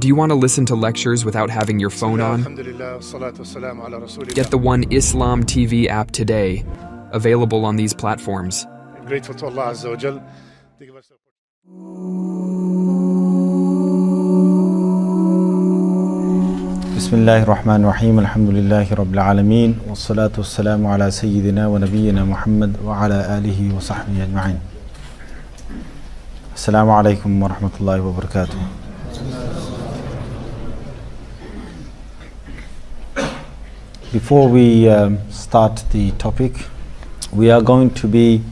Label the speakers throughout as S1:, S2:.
S1: Do you want to listen to lectures without having your phone on? Get the One Islam TV app today, available on these platforms.
S2: I'm grateful to Allah Azza wa Jal.
S3: Bismillahir Rahmanir Rahim. Alhamdulillahi Rabbil Alameen. Wassalatu wassalamu ala Sayyidina wa Nabiyyina Muhammad wa ala alihi wa sahbihi ajma'in. Assalamu alaikum wa rahmatullahi wa barakatuh. Before we start the topic, we are going to be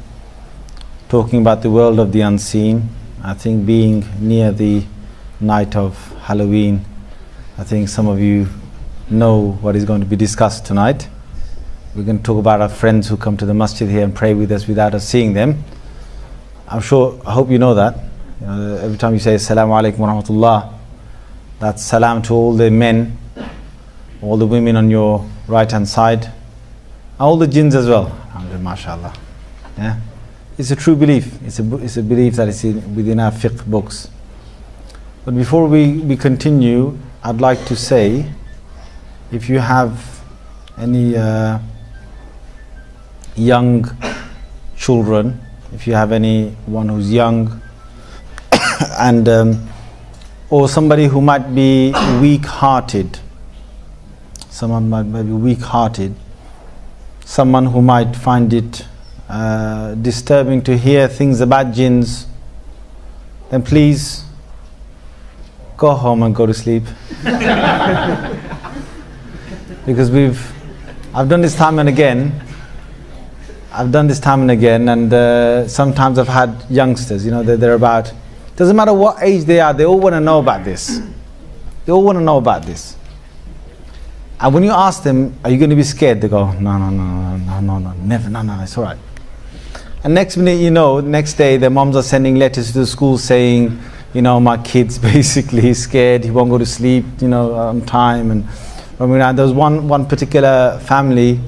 S3: talking about the world of the unseen. I think being near the night of Halloween, I think some of you know what is going to be discussed tonight. We're going to talk about our friends who come to the masjid here and pray with us without us seeing them. I hope you know that. Every time you say Assalamu alaikum wa rahmatullah, that's salam to all the men, all the women on your right hand side, and all the jinns as well. MashaAllah. Yeah? It's a true belief. It's a belief that is within our fiqh books. But before we continue, I'd like to say, if you have any young children, if you have anyone who's young, and or somebody who might be weak-hearted, someone might be weak-hearted, someone who might find it disturbing to hear things about jinns, then please go home and go to sleep. Because I've done this time and again. And sometimes I've had youngsters, they're about, doesn't matter what age they are, they all want to know about this. And when you ask them, are you going to be scared? They go, no, never, no, it's all right. And next minute, next day, their moms are sending letters to the school saying, my kid's basically scared, he won't go to sleep, on time. And there was one particular family,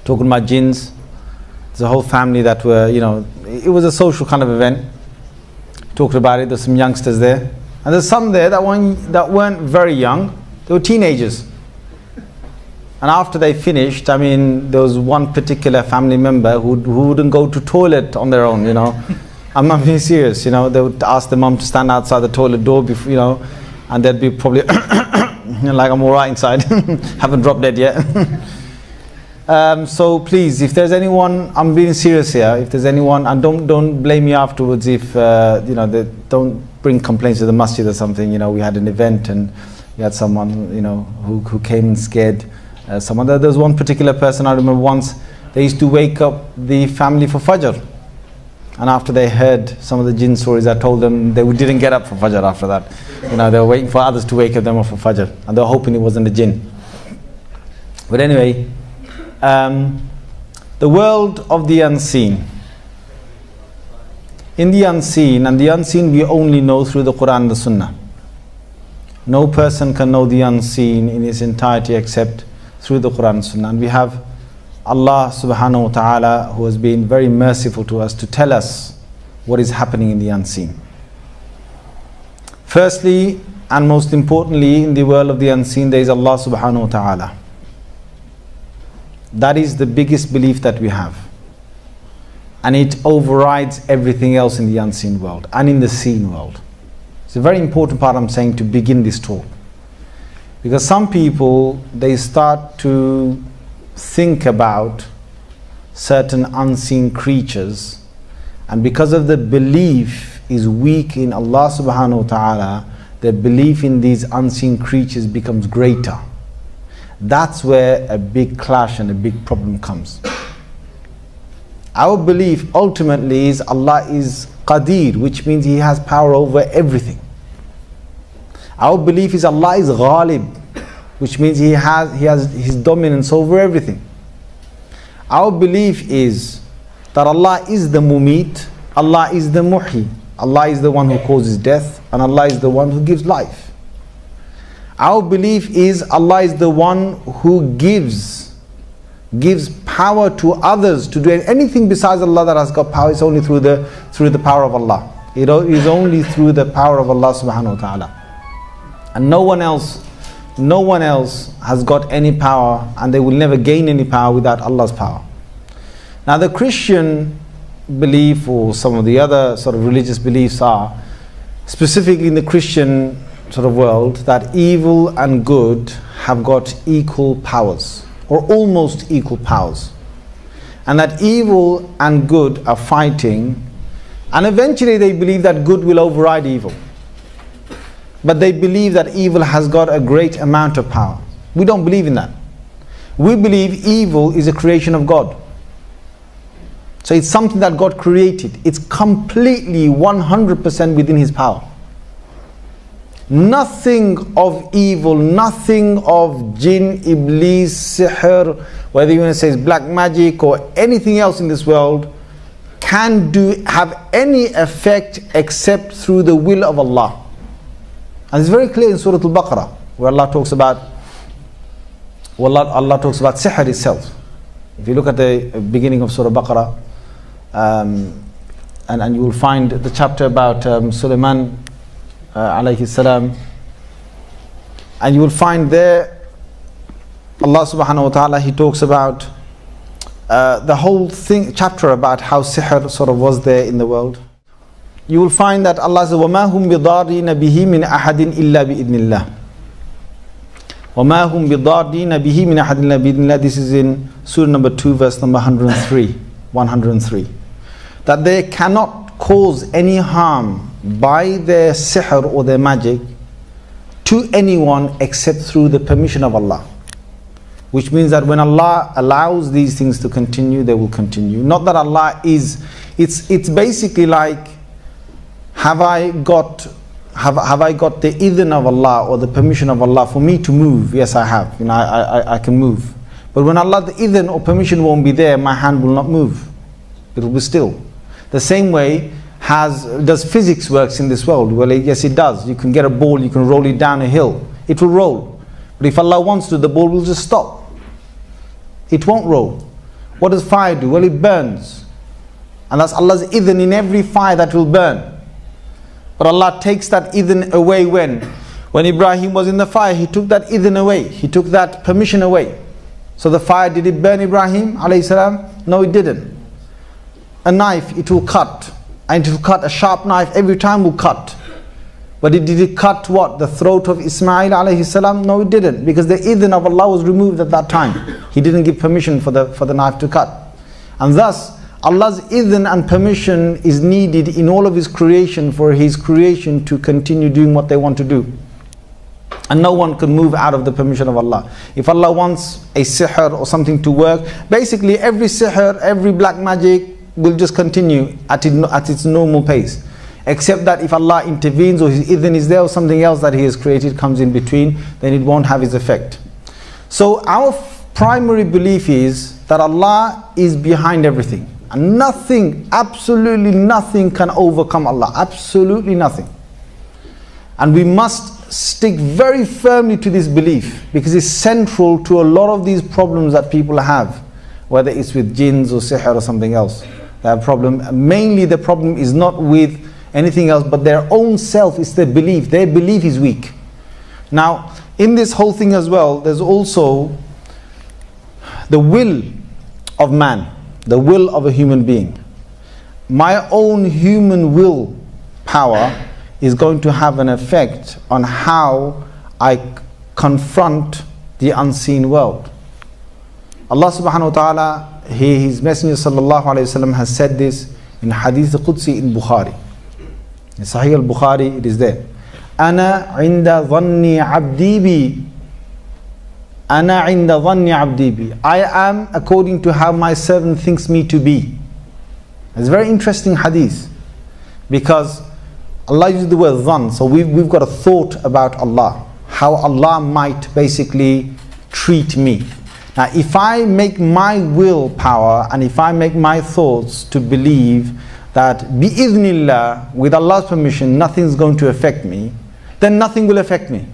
S3: talking about jinns. There's a whole family that were, it was a social kind of event. Talked about it, there's some youngsters there. And there's some there that weren't very young, they were teenagers. And after they finished, there was one particular family member who wouldn't go to toilet on their own, I'm not being serious, they would ask the mom to stand outside the toilet door, before, and they'd be probably like, I'm alright inside, haven't dropped dead yet. So please, if there's anyone, I'm being serious here, if there's anyone, and don't blame me afterwards if, they don't bring complaints to the masjid or something. We had an event and we had someone, who came and scared someone. There was one particular person, I remember once, they used to wake up the family for Fajr. And after they heard some of the jinn stories, I told them they didn't get up for Fajr after that. They were waiting for others to wake them up for Fajr. And they were hoping it wasn't a jinn. But anyway, the world of the unseen. In the unseen, and the unseen we only know through the Quran and the Sunnah. No person can know the unseen in its entirety except through the Quran and Sunnah. And we have Allah subhanahu wa ta'ala who has been very merciful to us to tell us what is happening in the unseen. Firstly, and most importantly, in the world of the unseen, there is Allah subhanahu wa ta'ala. That is the biggest belief that we have. And it overrides everything else in the unseen world and in the seen world. It's a very important part I'm saying to begin this talk. Because some people, they start to think about certain unseen creatures, and because of the belief is weak in Allah subhanahu wa ta'ala, their belief in these unseen creatures becomes greater. That's where a big clash and a big problem comes. Our belief ultimately is Allah is Qadir, which means He has power over everything. Our belief is Allah is Ghalib, which means He has His dominance over everything. Our belief is that Allah is the Mumit, Allah is the Muhi, Allah is the one who causes death, and Allah is the one who gives life. Our belief is Allah is the one who gives power to others to do anything besides Allah that has got power. It's only through the power of Allah. It is only through the power of Allah subhanahu wa ta'ala. And no one else has got any power, and they will never gain any power without Allah's power. Now the Christian belief, or some of the other sort of religious beliefs, are specifically in the Christian sort of world, that evil and good have got equal powers, or almost equal powers, and that evil and good are fighting, and eventually they believe that good will override evil. But they believe that evil has got a great amount of power. We don't believe in that. We believe evil is a creation of God. So it's something that God created. It's completely 100% within His power. Nothing of evil, nothing of jinn, iblis, sihr, whether you want to say it's black magic or anything else in this world, can have any effect except through the will of Allah. And it's very clear in Surah Al-Baqarah, where Allah talks about sihr itself. If you look at the beginning of Surah Al-Baqarah, and you will find the chapter about Sulaiman alayhi salam, and you will find there Allah subhanahu wa ta'ala, He talks about the whole chapter about how sihr sort of was there in the world. You will find that Allah says, وَمَا هُمْ بِضَارِّينَ بِهِ مِنْ أَحَدٍ إِلَّا بِإِذْنِ اللَّهِ. وَمَا هُمْ بِضَارِّينَ بِهِ مِنْ أَحَدٍ إِلَّا بِإِذْنِ اللَّهِ. This is in Surah number 2, verse number 103. That they cannot cause any harm by their sihr or their magic to anyone except through the permission of Allah. Which means that when Allah allows these things to continue, they will continue. Not that Allah is, it's basically like, have I got the idhn of Allah or the permission of Allah for me to move? Yes, I have. I can move. But when Allah, the idhn or permission won't be there, my hand will not move. It will be still. The same way does physics works in this world? Well, yes, it does. You can get a ball, you can roll it down a hill. It will roll. But if Allah wants to, the ball will just stop. It won't roll. What does fire do? Well, it burns. And that's Allah's idhn in every fire that will burn. But Allah takes that idhn away when Ibrahim was in the fire, He took that idhn away. He took that permission away. So the fire, did it burn Ibrahim alayhi salam? No, it didn't. A knife, it will cut. And it will cut. A sharp knife every time will cut. But did it cut what? The throat of Ismail alayhi salam? No, it didn't. Because the idhn of Allah was removed at that time. He didn't give permission for the knife to cut. And thus, Allah's idhn and permission is needed in all of His creation for His creation to continue doing what they want to do. And no one can move out of the permission of Allah. If Allah wants a sihr or something to work, basically every sihr, every black magic will just continue at its normal pace. Except that if Allah intervenes or His idhn is there or something else that He has created comes in between, then it won't have its effect. So our primary belief is that Allah is behind everything. And nothing, absolutely nothing can overcome Allah. Absolutely nothing. And we must stick very firmly to this belief, because it's central to a lot of these problems that people have, whether it's with jinns or sihr or something else. They have a problem. Mainly the problem is not with anything else but their own self. It's their belief. Their belief is weak. Now, in this whole thing as well, there's also the will of man. The will of a human being. My own human will power is going to have an effect on how I confront the unseen world. Allah subhanahu wa ta'ala, His Messenger sallallahu alayhi wa sallam has said this in Hadith Qudsi in Bukhari. In Sahih al-Bukhari it is there. Ana inda dhanni abdi bi. Ana inda dhanni abdi bi. I am according to how my servant thinks me to be. It's a very interesting hadith, because Allah uses the word dhan, so we've got a thought about Allah, how Allah might basically treat me. Now if I make my willpower and if I make my thoughts to believe that bi-idhnillah, with Allah's permission, nothing's going to affect me, then nothing will affect me.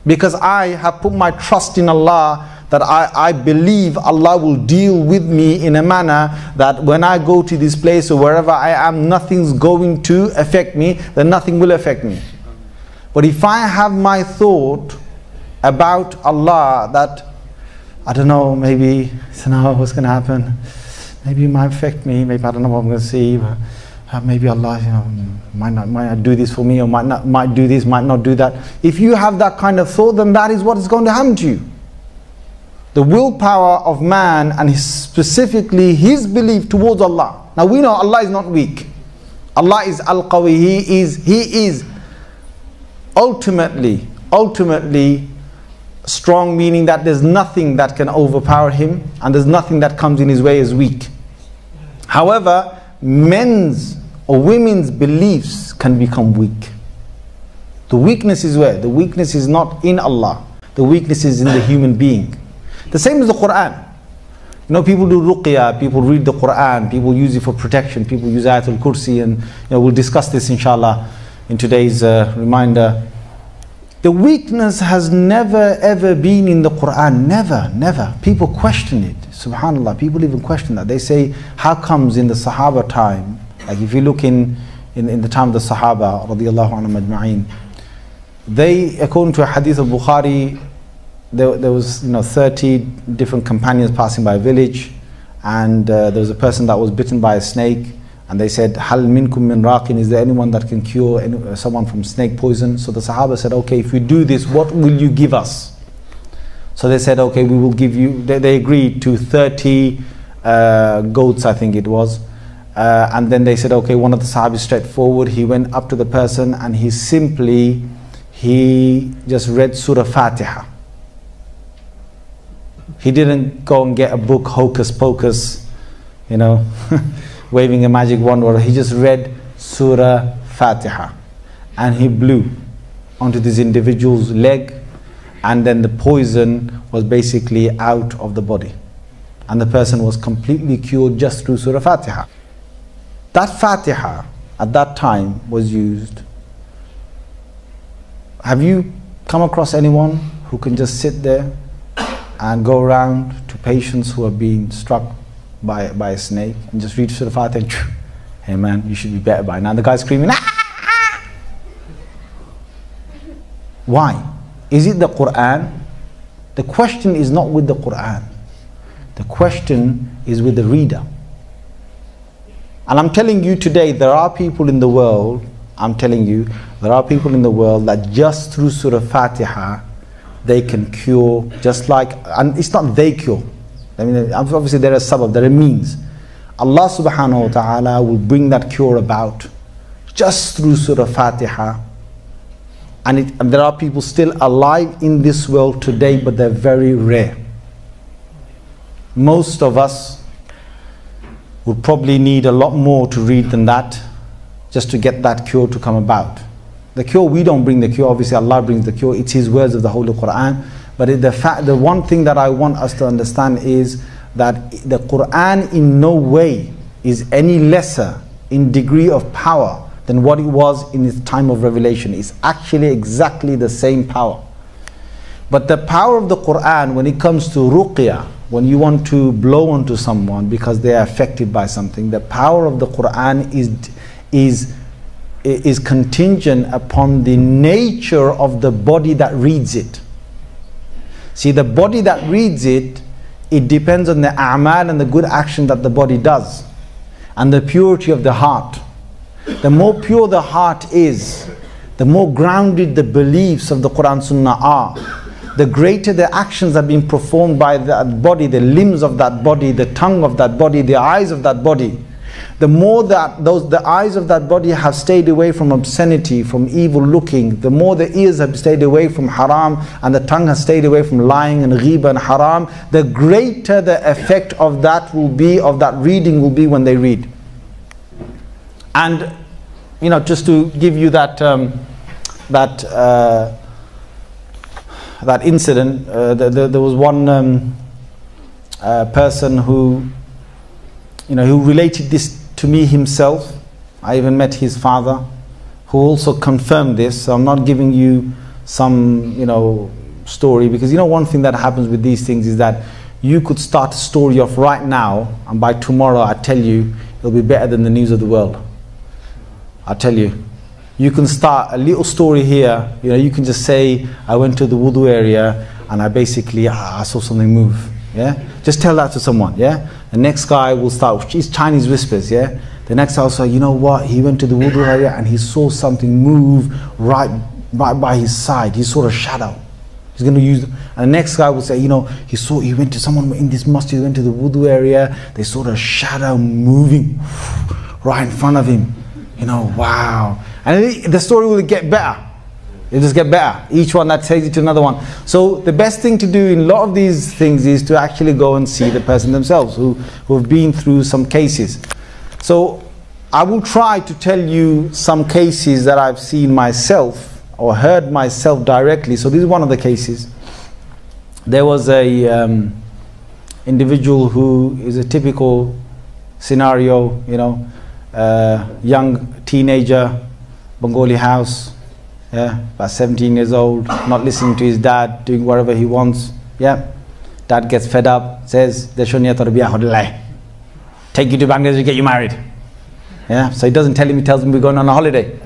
S3: Because I have put my trust in Allah, that I believe Allah will deal with me in a manner that when I go to this place or wherever I am, nothing's going to affect me, then nothing will affect me. But if I have my thought about Allah that, I don't know, maybe, so now what's going to happen? Maybe it might affect me, maybe I don't know what I'm going to see. Maybe Allah, might not do this for me, or might do this, might not do that. If you have that kind of thought, then that is what is going to happen to you. The willpower of man, and specifically his belief towards Allah. Now we know Allah is not weak. Allah is Al-Qawi. He is ultimately strong, meaning that there's nothing that can overpower him, and there's nothing that comes in his way as weak. However, men's or women's beliefs can become weak. The weakness is where? The weakness is not in Allah. The weakness is in the human being. The same as the Quran. You know, people do ruqya, people read the Quran, people use it for protection, people use Ayatul Kursi, and we'll discuss this inshallah in today's reminder. The weakness has never ever been in the Quran. Never. People question it. Subhanallah, people even question that. They say, how comes in the Sahaba time, like if you look in the time of the Sahaba radiyallahu anhum ajma'in, they, according to a hadith of Bukhari, there was 30 different companions passing by a village, and there was a person that was bitten by a snake, and they said, Hal minkum min raqin, is there anyone that can cure someone from snake poison? So the Sahaba said, okay, if you do this, what will you give us? So they said, okay, we will give you, they agreed to 30 goats, I think it was. And then they said, okay, one of the Sahabis straight forward, he went up to the person and he just read Surah Fatiha. He didn't go and get a book, hocus pocus, waving a magic wand, or he just read Surah Fatiha. And he blew onto this individual's leg, and then the poison was basically out of the body. And the person was completely cured just through Surah Fatiha. That Fatiha at that time was used. Have you come across anyone who can just sit there and go around to patients who are being struck by a snake and just read Surah Fatiha? Hey man, you should be better by now. The guy's screaming, ah! Why? Is it the Quran? The question is not with the Quran. The question is with the reader. And I'm telling you today, there are people in the world, that just through Surah Fatiha, they can cure, just like, and it's not they cure. I mean, obviously there are sabab, there are means. Allah subhanahu wa ta'ala will bring that cure about just through Surah Fatiha. And there are people still alive in this world today, but they're very rare. Most of us would probably need a lot more to read than that just to get that cure to come about. The cure, we don't bring the cure, obviously Allah brings the cure, it's His words of the Holy Quran. But the one thing that I want us to understand is that the Quran in no way is any lesser in degree of power than what it was in its time of revelation. It's actually exactly the same power. But the power of the Quran, when it comes to ruqya, when you want to blow onto someone because they are affected by something, the power of the Quran is contingent upon the nature of the body that reads it. See, the body that reads it, it depends on the a'mal and the good action that the body does, and the purity of the heart. The more pure the heart is, the more grounded the beliefs of the Quran Sunnah are, the greater the actions that are being performed by that body, the limbs of that body, the tongue of that body, the eyes of that body. The more that the eyes of that body have stayed away from obscenity, from evil looking, the more the ears have stayed away from haram, and the tongue has stayed away from lying and ghiba and haram, the greater the effect of that will be, of that reading will be when they read. And just to give you that incident, there was one person who related this to me himself. I even met his father, who also confirmed this. So I'm not giving you some story, because one thing that happens with these things is that you could start a story off right now, and by tomorrow I tell you it'll be better than the news of the world. I tell you, You can start a little story here. You know, you can just say, I went to the wudu area and I basically, I saw something move. Yeah? Just tell that to someone. Yeah? The next guy will start, it's Chinese whispers. Yeah? The next guy will say, you know what? He went to the wudu area and he saw something move right by his side. He saw a shadow. He's going to use, and the next guy will say, you know, he went to someone in this mosque, he went to the wudu area, they saw a shadow moving right in front of him. You know, wow. And the story will get better. It'll just get better. Each one that takes it to another one. So the best thing to do in a lot of these things is to actually go and see the person themselves who have been through some cases. So I will try to tell you some cases that I've seen myself or heard myself directly. So this is one of the cases. There was a individual who is a typical scenario, you know, young teenager, Bengali house, yeah, about 17 years old, not listening to his dad, doing whatever he wants. Yeah, dad gets fed up, says, take you to Bangladesh to get you married. Yeah, so he doesn't tell him, he tells him we're going on a holiday.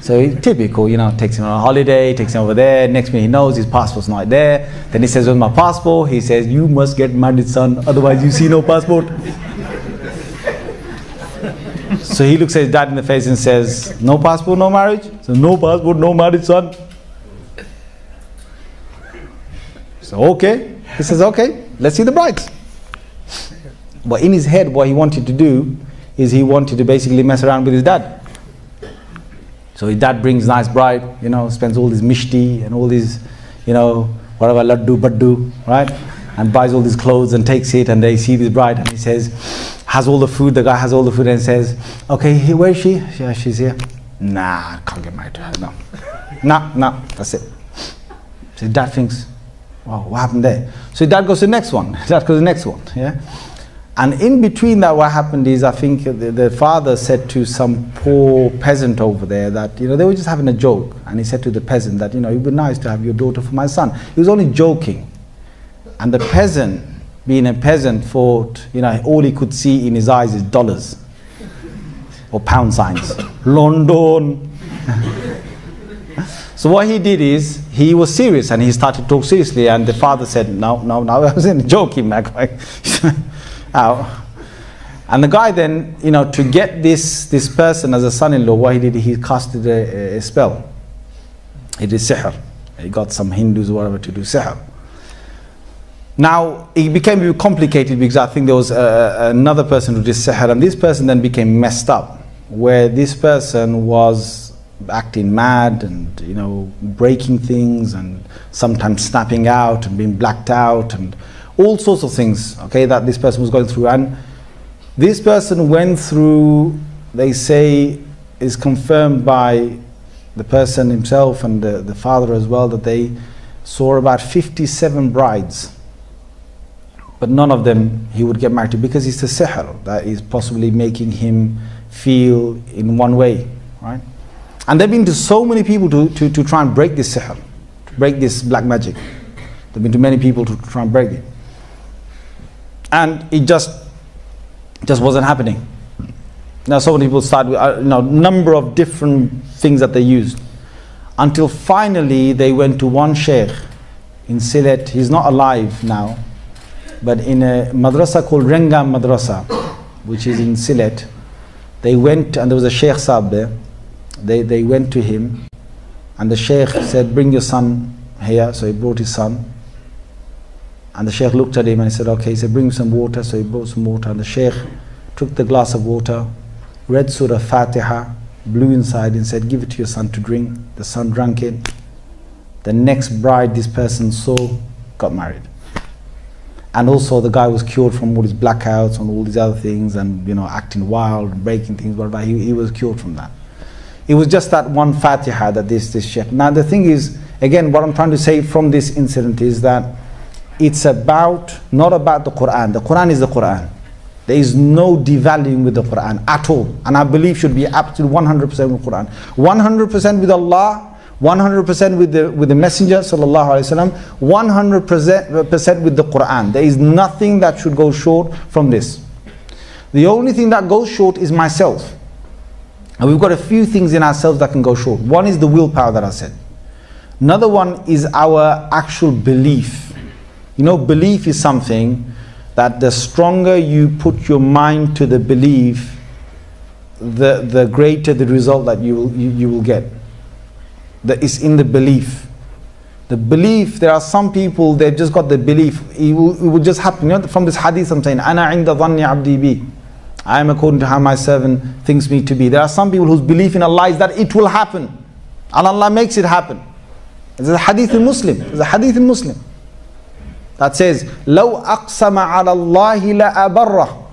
S3: So he, typical, you know, takes him on a holiday, takes him over there. Next minute he knows his passport's not there. Then he says, where's my passport? He says, you must get married, son, otherwise you see no passport. So he looks at his dad in the face and says, no passport, no marriage? So no passport, no marriage, son. So okay. He says, okay, let's see the brides. But in his head, what he wanted to do is he wanted to basically mess around with his dad. So his dad brings nice bride, you know, spends all this mishti and all these, you know, whatever, laddu, baddu, right? And buys all these clothes and takes it, and they see this bride and he says, has all the food, the guy has all the food and says, okay, where is she? Yeah, she's here. Nah, I can't get married to her, no. Nah, that's it. So his dad thinks, wow, what happened there? So his dad goes to the next one, yeah? And in between that, what happened is, I think the father said to some poor peasant over there that, you know, they were just having a joke. And he said to the peasant that, you know, it would be nice to have your daughter for my son. He was only joking. And the peasant, being a peasant, thought, you know, all he could see in his eyes is dollars or pound signs. London. So what he did is, he was serious and he started to talk seriously. And the father said, no, I wasn't joking, man. Out. And the guy then, you know, to get this person as a son-in-law, what he did, he casted a spell. He did sihr. He got some Hindus or whatever to do sihr. Now, it became complicated because I think there was another person who did sihr, and this person then became messed up, where this person was acting mad and, you know, breaking things and sometimes snapping out and being blacked out and all sorts of things, okay, that this person was going through. And this person went through, they say, is confirmed by the person himself and the father as well, that they saw about 57 brides. But none of them he would get married to, because it's the sihr that is possibly making him feel in one way, right? And they've been to so many people to try and break this sihr, to break this black magic. They've been to many people to try and break it. And it just wasn't happening. Now so many people started with a number of different things that they used, until finally they went to one sheikh in Sylhet. He's not alive now, but in a madrasa called Rengam Madrasa, which is in Sylhet. They went, and there was a sheikh sahib there. They went to him, and the sheikh said, bring your son here. So he brought his son. And the sheikh looked at him and he said, okay. He said, bring some water. So he brought some water. And the sheikh took the glass of water, read Surah Fatiha, blew inside and said, give it to your son to drink. The son drank it. The next bride this person saw got married. And also the guy was cured from all his blackouts and all these other things, and, you know, acting wild and breaking things, whatever. He was cured from that. It was just that one Fatiha that this sheikh. Now the thing is, again, what I'm trying to say from this incident is that it's not about the Quran. The Quran is the Quran. There is no devaluing with the Quran at all. And I believe should be absolutely 100% with the Quran. 100% with Allah, 100% with the Messenger sallallahu alaihi wasallam, 100% with the Quran. There is nothing that should go short from this. The only thing that goes short is myself. And we've got a few things in ourselves that can go short. One is the willpower that I said. Another one is our actual belief. You know, belief is something that the stronger you put your mind to the belief, the greater the result that you will get. That is in the belief. The belief, there are some people, they've just got the belief, it will just happen. You know, from this hadith I'm saying, Ana inda dhanni abdi bi. I am according to how my servant thinks me to be. There are some people whose belief in Allah is that it will happen. And Allah makes it happen. There's a hadith in Muslim. There's a hadith in Muslim that says, لَوْ أَقْسَمَ عَلَى اللَّهِ لَأَبَرَّهُ.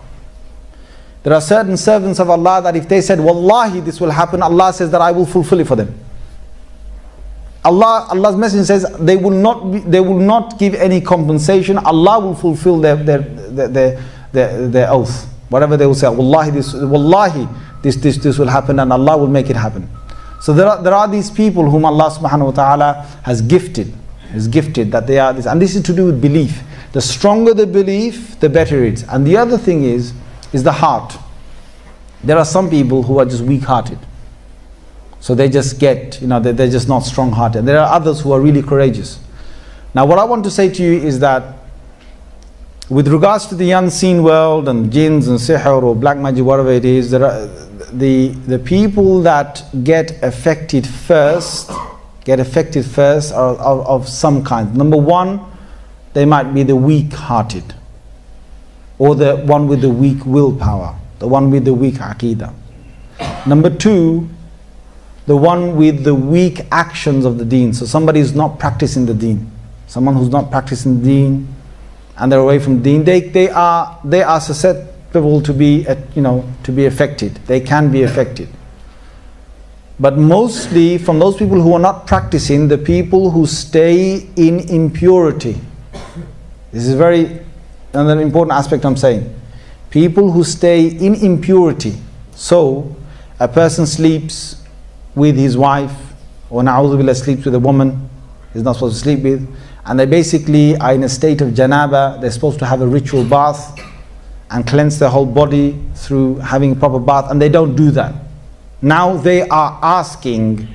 S3: There are certain servants of Allah that if they said, Wallahi, this will happen, Allah says that I will fulfill it for them. Allah's Messenger says they will not give any compensation. Allah will fulfill their oath. Whatever they will say, Wallahi, this will happen, and Allah will make it happen. So there are these people whom Allah subhanahu wa ta'ala has gifted that they are this, and this is to do with belief. The stronger the belief, the better it is. And the other thing is the heart. There are some people who are just weak-hearted. So they just get, they're just not strong-hearted. There are others who are really courageous. Now what I want to say to you is that with regards to the unseen world and jinns and sihr or black magic, whatever it is, there are the people that get affected first are of some kind. Number one, they might be the weak-hearted, or the one with the weak willpower, the one with the weak aqidah. Number two, the one with the weak actions of the deen. So somebody who's not practicing the deen, someone who's not practicing the deen, and they're away from deen, they are susceptible to be affected. They can be affected. But mostly from those people who are not practicing, the people who stay in impurity. This is another important aspect I'm saying. People who stay in impurity. So a person sleeps with his wife, or na'udhu billah, sleeps with a woman he's not supposed to sleep with, and they basically are in a state of janaba. They're supposed to have a ritual bath and cleanse their whole body through having a proper bath, and they don't do that. Now they are asking,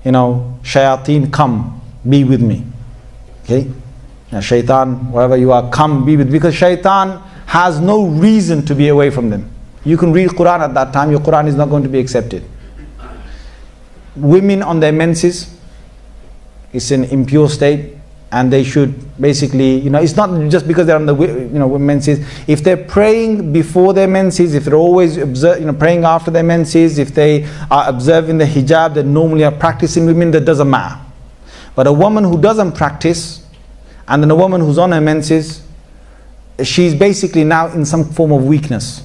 S3: shayateen, come, be with me. Okay? Now shaitan, wherever you are, come, be with me. Because shaitan has no reason to be away from them. You can read Quran at that time, your Quran is not going to be accepted. Women on their menses, it's an impure state, and they should basically, it's not just because they're on the menses. If they're praying before their menses, if they're always praying after their menses, if they are observing the hijab, they normally are practicing women, that doesn't matter. But a woman who doesn't practice, and then a woman who's on her menses, she's basically now in some form of weakness.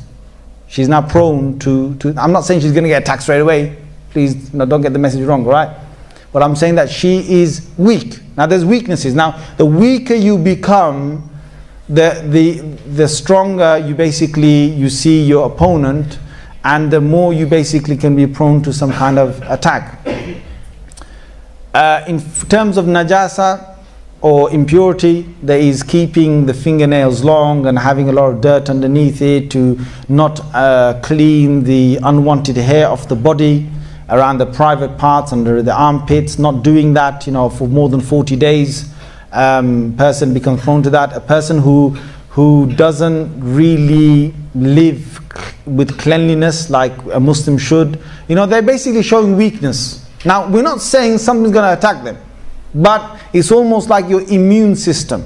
S3: She's now prone to I'm not saying she's going to get attacked straight away. Please don't get the message wrong, right? But I'm saying that she is weak. Now there's weaknesses. Now the weaker you become, the stronger you see your opponent, and the more you basically can be prone to some kind of attack. In terms of najasa or impurity, there is keeping the fingernails long and having a lot of dirt underneath it, to not clean the unwanted hair off the body, around the private parts, under the armpits, not doing that for more than 40 days. Person becomes prone to that. A person who doesn't really live with cleanliness like a Muslim should, they're basically showing weakness. Now we're not saying something's going to attack them, but it's almost like your immune system.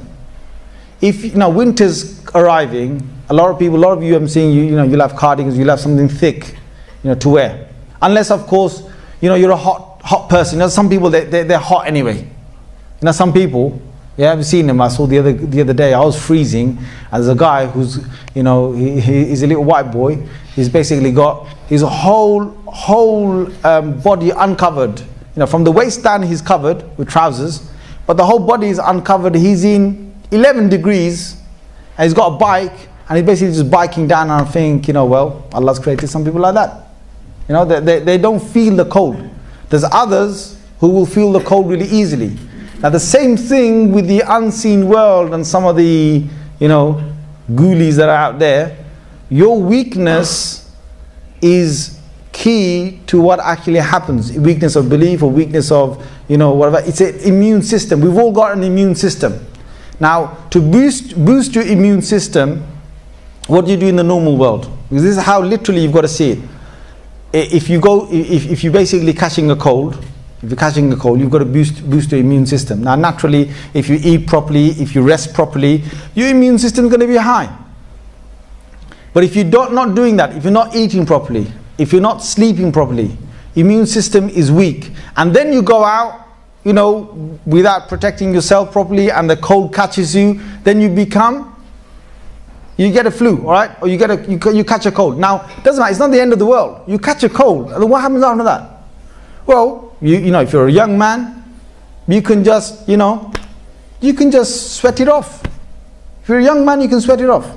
S3: If winter's arriving, a lot of you, I'm seeing you'll have cardigans, you'll have something thick to wear. Unless, of course, you're a hot person. Some people, they're hot anyway. Some people, I've seen them. I saw the other day, I was freezing, and there's a guy who's, he's a little white boy. He's basically got his whole body uncovered. From the waist down, he's covered with trousers, but the whole body is uncovered. He's in 11 degrees, and he's got a bike, and he's basically just biking down. And I think, well, Allah's created some people like that. They don't feel the cold. There's others who will feel the cold really easily. Now the same thing with the unseen world and some of the, ghoulies that are out there. Your weakness key to what actually happens. Weakness of belief or weakness of, whatever. It's an immune system. We've all got an immune system. Now, to boost your immune system, what do you do in the normal world? Because this is how literally you've got to see it. If you're basically catching a cold, you've got to boost your immune system. Now, naturally, if you eat properly, if you rest properly, your immune system is going to be high. But if you're not doing that, if you're not eating properly, if you're not sleeping properly, immune system is weak. And then you go out, without protecting yourself properly, and the cold catches you, then you get a flu, all right? Or you catch a cold. Now, it doesn't matter, it's not the end of the world. You catch a cold, and what happens after that? Well, if you're a young man, you can just sweat it off. If you're a young man, you can sweat it off.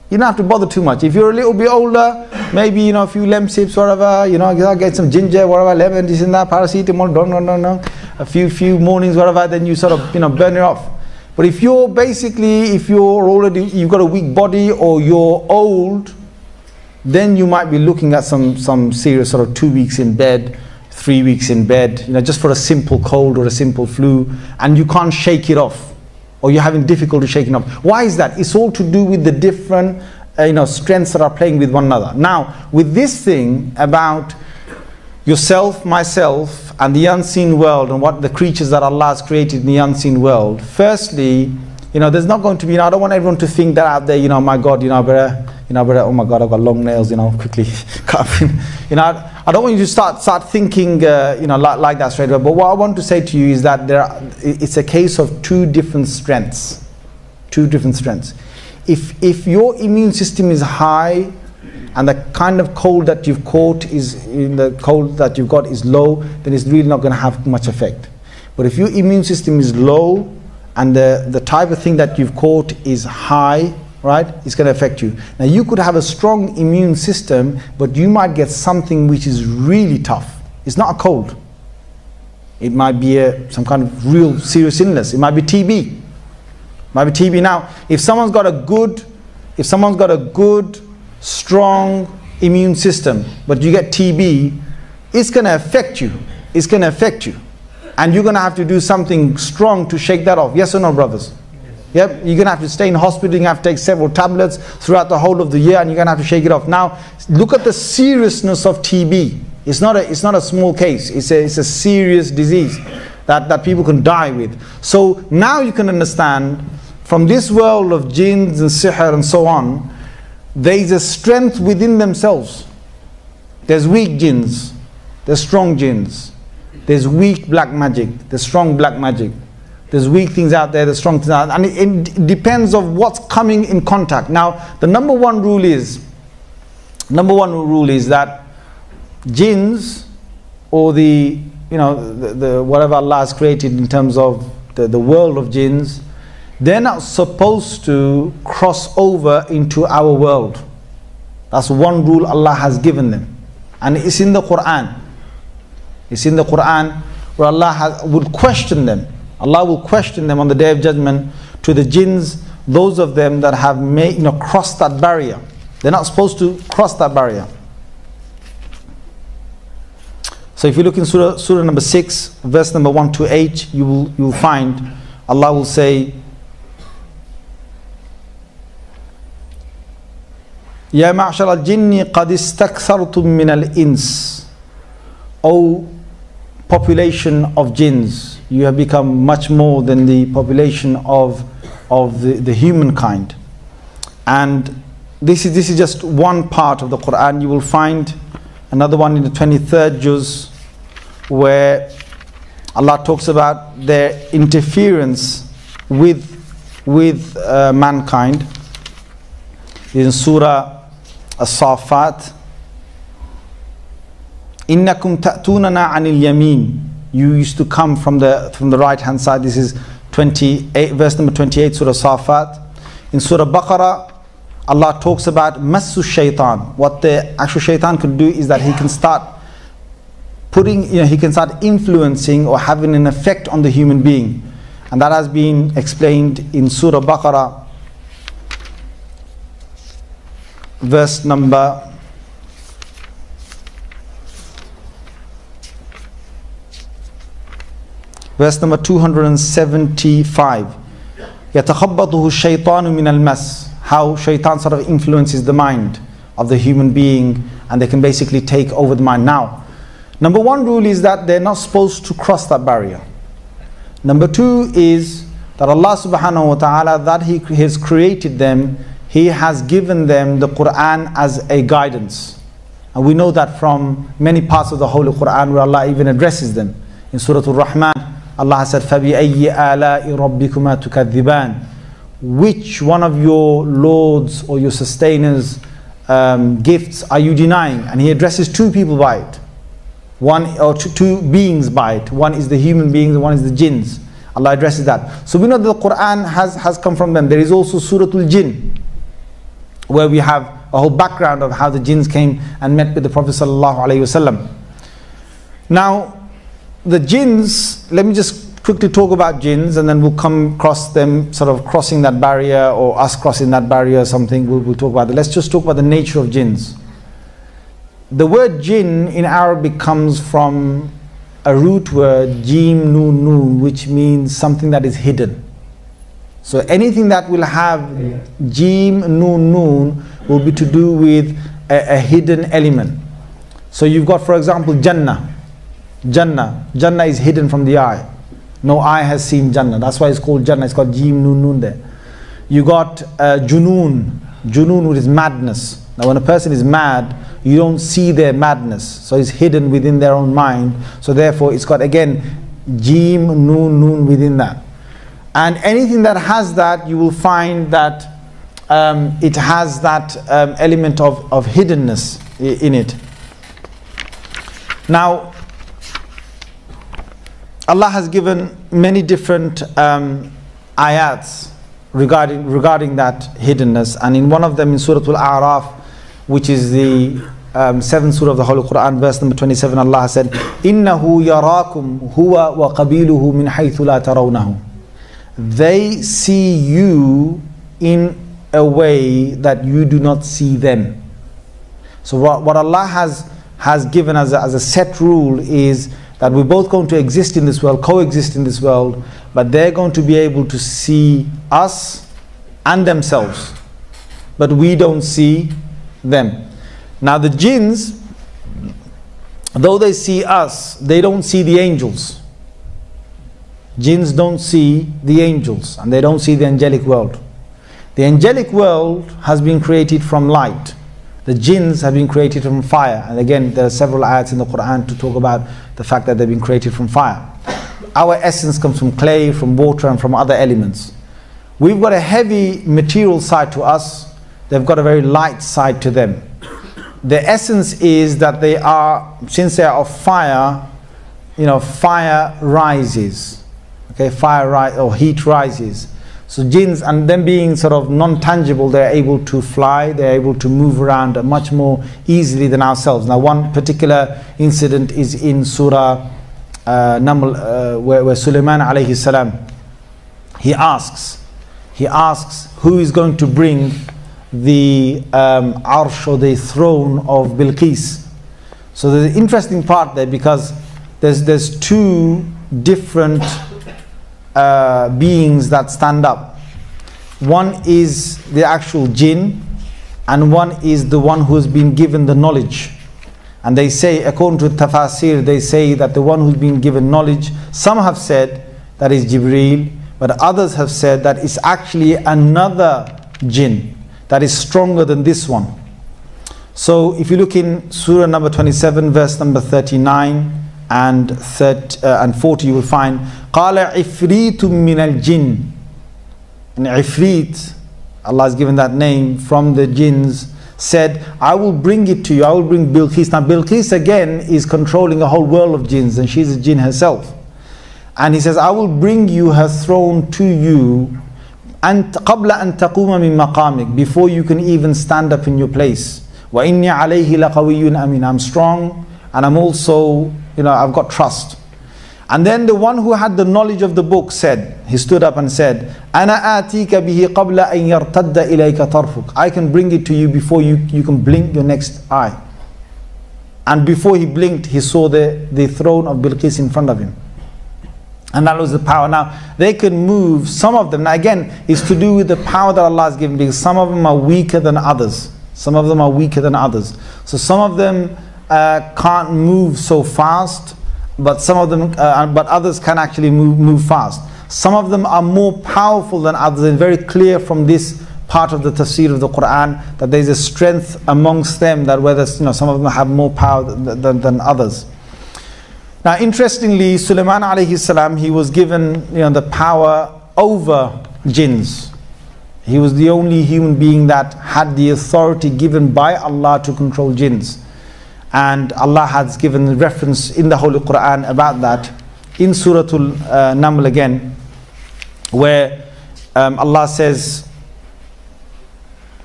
S3: You don't have to bother too much. If you're a little bit older, maybe, a few lemon sips, whatever, get some ginger, whatever, lemon, this and that, paracetamol, no. A few mornings, whatever, then you sort of, burn it off. But if you're already, you've got a weak body or you're old, then you might be looking at some serious sort of 2 weeks in bed, 3 weeks in bed, just for a simple cold or a simple flu, and you can't shake it off, or you're having difficulty shaking off. Why is that? It's all to do with the different strengths that are playing with one another. Now, with this thing about yourself, myself, and the unseen world, and what the creatures that Allah has created in the unseen world, firstly, there's not going to be, I don't want everyone to think that out there, my God, I better, oh my God, I've got long nails, quickly cut. I don't want you to start thinking, like that straight away. But what I want to say to you is that it's a case of two different strengths. If your immune system is high, and the kind of cold that you've caught is low, then it's really not going to have much effect. But if your immune system is low and the type of thing that you've caught is high, right, it's going to affect you. Now, you could have a strong immune system, but you might get something which is really tough. It's not a cold. It might be some kind of real serious illness. It might be TB. Now, if someone's got a good strong immune system, but you get TB, it's going to affect you. And you're going to have to do something strong to shake that off. Yes or no, brothers? Yep. You're going to have to stay in hospital, you're going to have to take several tablets throughout the whole of the year, and you're going to have to shake it off. Now, look at the seriousness of TB. It's not a small case. It's a serious disease that people can die with. So now you can understand, from this world of jinns and sihr and so on, there is a strength within themselves. There's weak jinns, there's strong jinns. There's weak black magic, there's strong black magic. There's weak things out there, there's strong things out there. And it depends on what's coming in contact. Now, the number one rule is that jinns, or the whatever Allah has created in terms of the world of jinns, they're not supposed to cross over into our world. That's one rule Allah has given them. And it's in the Quran. It's in the Quran where Allah will question them. Allah will question them on the Day of Judgment, to the jinns, those of them that have crossed that barrier. They're not supposed to cross that barrier. So if you look in Surah number 6, verse number 1 to 8, you will find Allah will say, Ya ma'ashar al-jinni qad istakhartum min al-ins. O population of jinns, you have become much more than the population of the humankind. And this is just one part of the Quran. You will find another one in the 23rd juz, where Allah talks about their interference with mankind. In Surah As-Safat, Innakum ta'tunana anil yamin. You used to come from the right hand side. This is 28, verse number 28, Surah Safat. In Surah Baqarah, Allah talks about massu shaitan. What the actual shaitan could do is that he can start influencing or having an effect on the human being. And that has been explained in Surah Baqarah, verse number verse number 275. يَتَخَبَّطُهُ الشَّيْطَانُ مِنَ الْمَسِّ. How shaitan sort of influences the mind of the human being, and they can basically take over the mind. Now, number one rule is that they're not supposed to cross that barrier. Number two is that Allah subhanahu wa ta'ala, that He has created them, He has given them the Quran as a guidance. And we know that from many parts of the Holy Quran where Allah even addresses them. In Surah Al-Rahman, Allah has said, فَبِأَيِّ آلَاءِ رَبِّكُمَا تُكَذِّبَانِ. Which one of your Lord's or your sustainers gifts are you denying? And He addresses two people by it. One or two beings by it. One is the human beings and one is the jinns. Allah addresses that. So we know that the Quran has come from them. There is also Surah Al-Jinn, where we have a whole background of how the jinns came and met with the Prophet ﷺ. Now, the jinns, let me just quickly talk about jinns, and then we'll come across them sort of crossing that barrier, or us crossing that barrier or something. We'll talk about it. Let's just talk about the nature of jinns. The word jinn in Arabic comes from a root word, jim nun nun, which means something that is hidden. So anything that will have jim nun nun will be to do with a hidden element. So you've got, for example, Jannah. Jannah is hidden from the eye. No eye has seen Jannah. That's why it's called Jannah. It's called jim nun nun there. You got Junoon, which is madness. Now when a person is mad, you don't see their madness, so it's hidden within their own mind. So therefore it's got, again, jim nun nun within that. And anything that has that, you will find that it has that element of hiddenness in it. Now, Allah has given many different ayats regarding that hiddenness, and in one of them, in Surah Al-A'raf, which is the 7th surah of the Holy Quran, verse number 27, Allah has said, إِنَّهُ يَرَاكُمْ هُوَ وَقَبِيلُهُ مِنْ حَيْثُ لَا تَرَوْنَهُ. They see you in a way that you do not see them. So what Allah has given as a set rule is that we're both going to exist in this world, coexist in this world, but they're going to be able to see us and themselves, but we don't see them. Now the jinns, though they see us, they don't see the angels. Jinns don't see the angels, and they don't see the angelic world. The angelic world has been created from light. The jinns have been created from fire. And again, there are several ayats in the Quran to talk about the fact that they've been created from fire. Our essence comes from clay, from water, and from other elements. We've got a heavy material side to us. They've got a very light side to them. The essence is that they are, since they are of fire, fire rises. Okay, or heat rises. So jinns, and them being sort of non-tangible, they're able to fly, they're able to move around much more easily than ourselves. Now one particular incident is in Surah Naml, where Sulaiman alayhi salam, he asks who is going to bring the arsh, or the throne of Bilqis. So there's an interesting part there, because there's two different beings that stand up. One is the actual jinn, and one is the one who has been given the knowledge. And they say, according to tafasir, they say that the one who's been given knowledge, some have said that is Jibreel, but others have said that it's actually another jinn that is stronger than this one. So if you look in Surah number 27, verse number 39 and 40, you will find قَالَ عِفْرِيتٌ مِّنَ الْجِنِّ. And Ifrit, Allah has given that name from the jinns, said, I will bring it to you, I will bring Bilqis. Now Bilqis again is controlling a whole world of jinns, and she's a jinn herself. And he says, I will bring you her throne to you, and قَبْلَ أَن تَقُومَ مِن مَقَامِكَ, before you can even stand up in your place. وَإِنِّي عَلَيْهِ لَقَوِيٌّ أَمِينٌ. I'm strong, and I'm also, I've got trust. And then the one who had the knowledge of the book said, he stood up and said, أَنَا آتِيكَ بِهِ قَبْلَ أَن يَرْتَدَّ إِلَيْكَ طَرْفُكَ. I can bring it to you before you can blink your next eye. And before he blinked, he saw the throne of Bilqis in front of him. And that was the power. Now, they can move, some of them, now again, is to do with the power that Allah has given, because some of them are weaker than others. Some of them are weaker than others. So some of them can't move so fast, but some of them, but others can actually move fast. Some of them are more powerful than others. It's very clear from this part of the tafsir of the Quran that there is a strength amongst them, that whether some of them have more power than others. Now, interestingly, Sulaiman alayhi salam, he was given the power over jinns. He was the only human being that had the authority given by Allah to control jinns. And Allah has given reference in the Holy Quran about that in Surah Al-Naml again, where Allah says,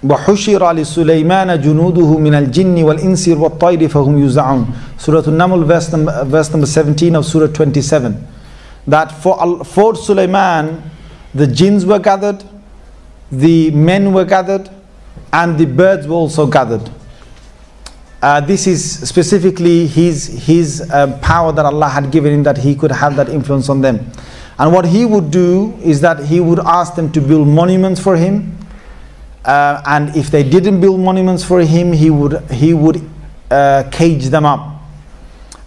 S3: وَحُشِرَ لِسُلَيْمَانَ جُنُودُهُ مِنَ الْجِنِّ وَالْإِنسِ وَالطَّيْرِ فَهُمْ يُوزَعُونَ Surah Al-Naml, verse number 17 of Surah 27. That for Sulaiman, the jinns were gathered, the men were gathered, and the birds were also gathered. This is specifically his power that Allah had given him, that he could have that influence on them. And what he would do is that he would ask them to build monuments for him. And if they didn't build monuments for him, he would cage them up.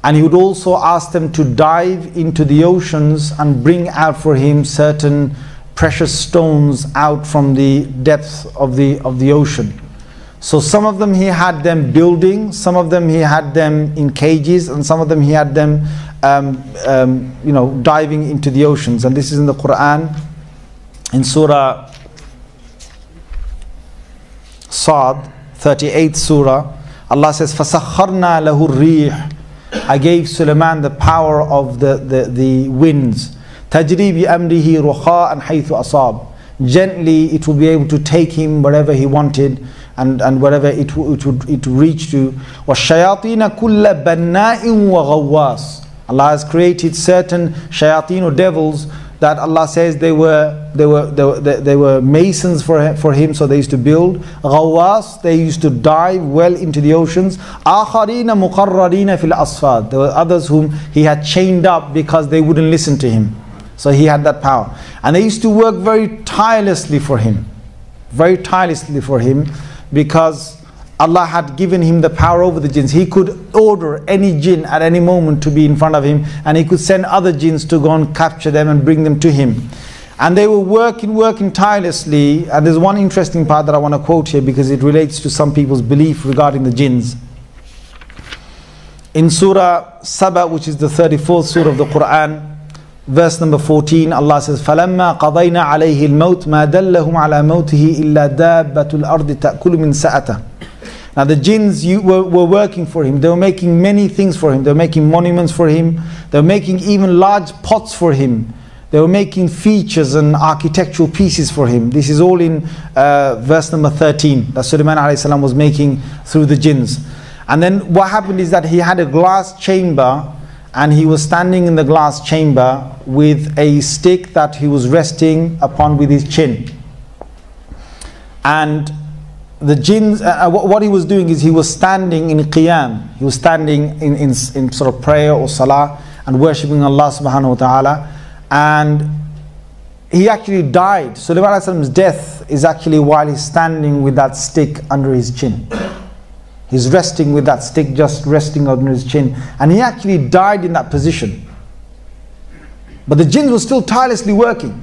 S3: And he would also ask them to dive into the oceans and bring out for him certain precious stones out from the depths of the ocean. So some of them he had them building, some of them he had them in cages, and some of them he had them diving into the oceans. And this is in the Quran, in Surah Sad, 38th Surah. Allah says, فَسَخَّرْنَا لَهُ الرِّيحِ I gave Sulaiman the power of the winds. تَجْرِي بِأَمْرِهِ رُخَاءً حَيْثُ أَصَابَ Gently it will be able to take him wherever he wanted, and wherever it would reach to. وَالشَّيَاطِينَ كُلَّ بَنَّاءٍ وَغَوَّاسٍ Allah has created certain shayateen or devils that Allah says they were masons for him, so they used to build. Ghawwas, they used to dive well into the oceans. Akharina muqarrarina fil asfad. There were others whom he had chained up because they wouldn't listen to him. So he had that power. And they used to work very tirelessly for him. Very tirelessly for him, because Allah had given him the power over the jinns. He could order any jinn at any moment to be in front of him, and he could send other jinns to go and capture them and bring them to him. And they were working tirelessly. And there's one interesting part that I want to quote here, because it relates to some people's belief regarding the jinns. In Surah Saba, which is the 34th Surah of the Quran, verse number 14, Allah says, فَلَمَّا قَضَيْنَا عَلَيْهِ الْمَوْتِ مَا دَلَّهُمْ عَلَى مَوْتِهِ إِلَّا دَابَّةُ الْأَرْضِ تَأْكُلُ مِنْ سَأَتَهُ Now the jinns were working for him. They were making many things for him. They were making monuments for him. They were making even large pots for him. They were making features and architectural pieces for him. This is all in verse number 13 that Sulaiman a.s. was making through the jinns. And then what happened is that he had a glass chamber, and he was standing in the glass chamber with a stick that he was resting upon with his chin. And the jinns, what he was doing is he was standing in qiyam. He was standing in sort of prayer or salah and worshipping Allah subhanahu wa ta'ala. And he actually died. Sulaiman a.s.'s death is actually while he's standing with that stick under his chin. He's resting with that stick, just resting under his chin. And he actually died in that position. But the jinns were still tirelessly working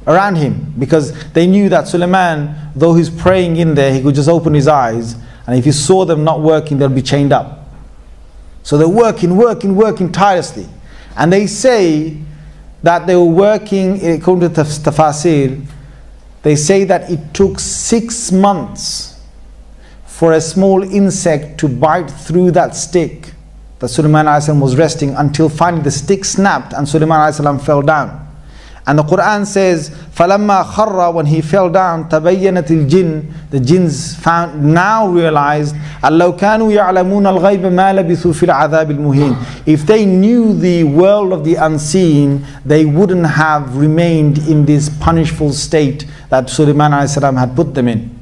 S3: around him, because they knew that Sulaiman, though he's praying in there, he could just open his eyes, and if he saw them not working, they'll be chained up. So they're working tirelessly. And they say that they were working, according to tafasir, they say that it took 6 months for a small insect to bite through that stick that Sulaiman a.s. was resting, until finally the stick snapped and Sulaiman a.s. fell down. And the Quran says, فَلَمَّا خَرَّ When he fell down, تَبَيَّنَتِ الْجِنِّ The jinns now realized, أَلَّوْ كَانُوا يَعْلَمُونَ الْغَيْبَ مَا لَبِثُوا فِي الْعَذَابِ الْمُهِينِ If they knew the world of the unseen, they wouldn't have remained in this punishful state that Sulaiman a.s. had put them in.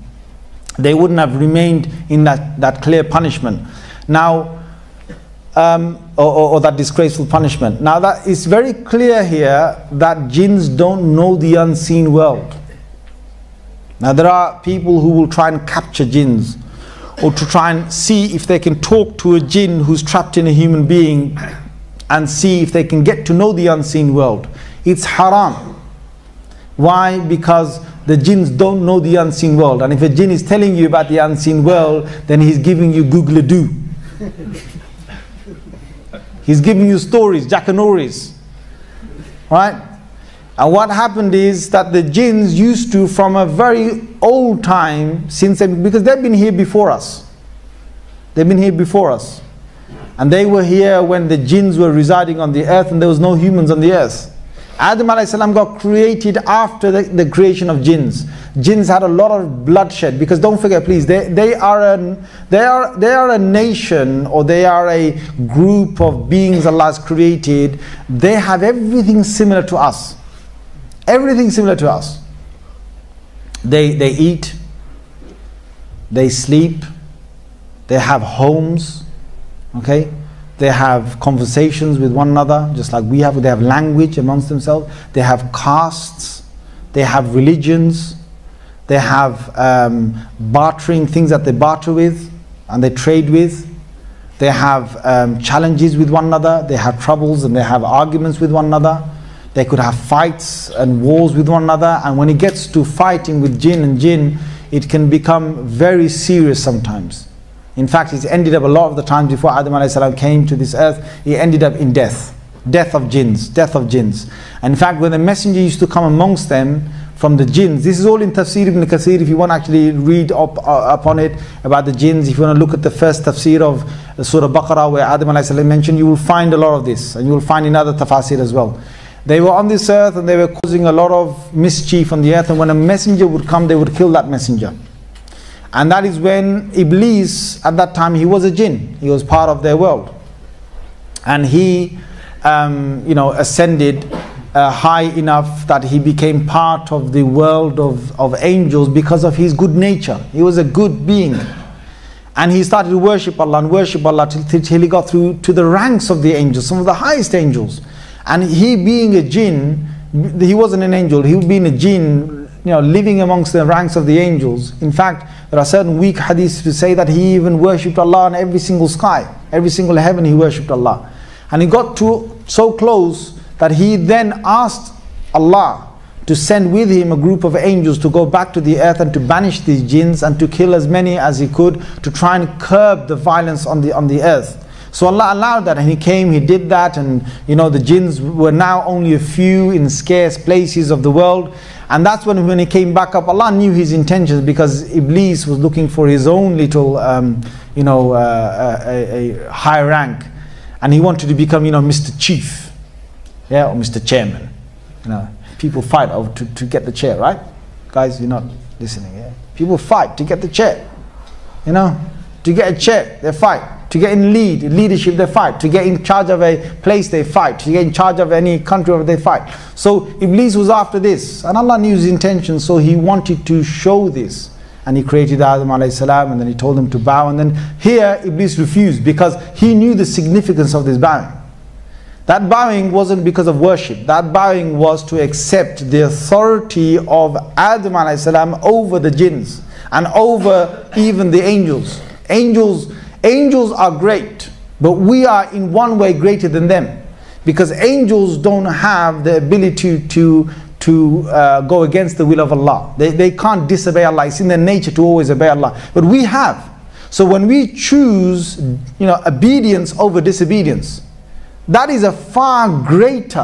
S3: They wouldn't have remained in that clear punishment. Now, or that disgraceful punishment. Now that is very clear here that jinns don't know the unseen world. Now there are people who will try and capture jinns, or to try and see if they can talk to a jinn who's trapped in a human being and see if they can get to know the unseen world. It's haram. Why? Because the jinns don't know the unseen world, and if a jinn is telling you about the unseen world, then he's giving you Google-a-doo. He's giving you stories, jackanori's, right? And what happened is that the jinns used to, from a very old time, because they've been here before us. They've been here before us. And they were here when the jinns were residing on the earth and there was no humans on the earth. Adam a.s. got created after the creation of jinns. Jinns had a lot of bloodshed, because don't forget, please, they are a nation, or they are a group of beings Allah has created. They have everything similar to us. Everything similar to us. They eat, they sleep, they have homes, okay? They have conversations with one another, just like we have. They have language amongst themselves. They have castes. They have religions. They have bartering, things that they barter with and they trade with. They have challenges with one another. They have troubles and they have arguments with one another. They could have fights and wars with one another. And when it gets to fighting with jinn and jinn, it can become very serious sometimes. In fact, it's ended up a lot of the times before Adam a.s. came to this earth, he ended up in death. Death of jinns, death of jinns. And in fact, when the messenger used to come amongst them from the jinns, this is all in Tafsir ibn Kathir, if you want to actually read upon it, about the jinns, if you want to look at the first tafsir of Surah Baqarah where Adam a.s. mentioned, you will find a lot of this, and you will find in other tafasir as well. They were on this earth and they were causing a lot of mischief on the earth, and when a messenger would come, they would kill that messenger. And that is when Iblis, at that time, he was a jinn. He was part of their world. And he, ascended high enough that he became part of the world of angels because of his good nature. He was a good being. And he started to worship Allah till he got through to the ranks of the angels, some of the highest angels. And he being a jinn, he wasn't an angel, he being a jinn, living amongst the ranks of the angels. In fact, there are certain weak hadiths to say that he even worshipped Allah in every single sky, every single heaven he worshipped Allah. And he got to so close that he then asked Allah to send with him a group of angels to go back to the earth and to banish these jinns and to kill as many as he could, to try and curb the violence on the earth. So Allah allowed that, and he came, he did that, and the jinns were now only a few in scarce places of the world. And that's when he came back up, Allah knew his intentions, because Iblis was looking for his own little, a high rank. And he wanted to become, Mr. Chief, or Mr. Chairman. People fight to get the chair, right? Guys, you're not listening, yeah? People fight to get the chair. To get a chair, they fight. To get in leadership, they fight. To get in charge of a place, they fight. To get in charge of any country, they fight. So Iblis was after this, and Allah knew his intention, so he wanted to show this. And he created Adam a.s. and then he told him to bow. And then here Iblis refused, because he knew the significance of this bowing. That bowing wasn't because of worship. That bowing was to accept the authority of Adam a.s. over the jinns and over even the angels. Angels are great, but we are in one way greater than them, because angels don't have the ability to go against the will of Allah. They can't disobey Allah. It's in their nature to always obey Allah, but we have. So when we choose obedience over disobedience, that is a far greater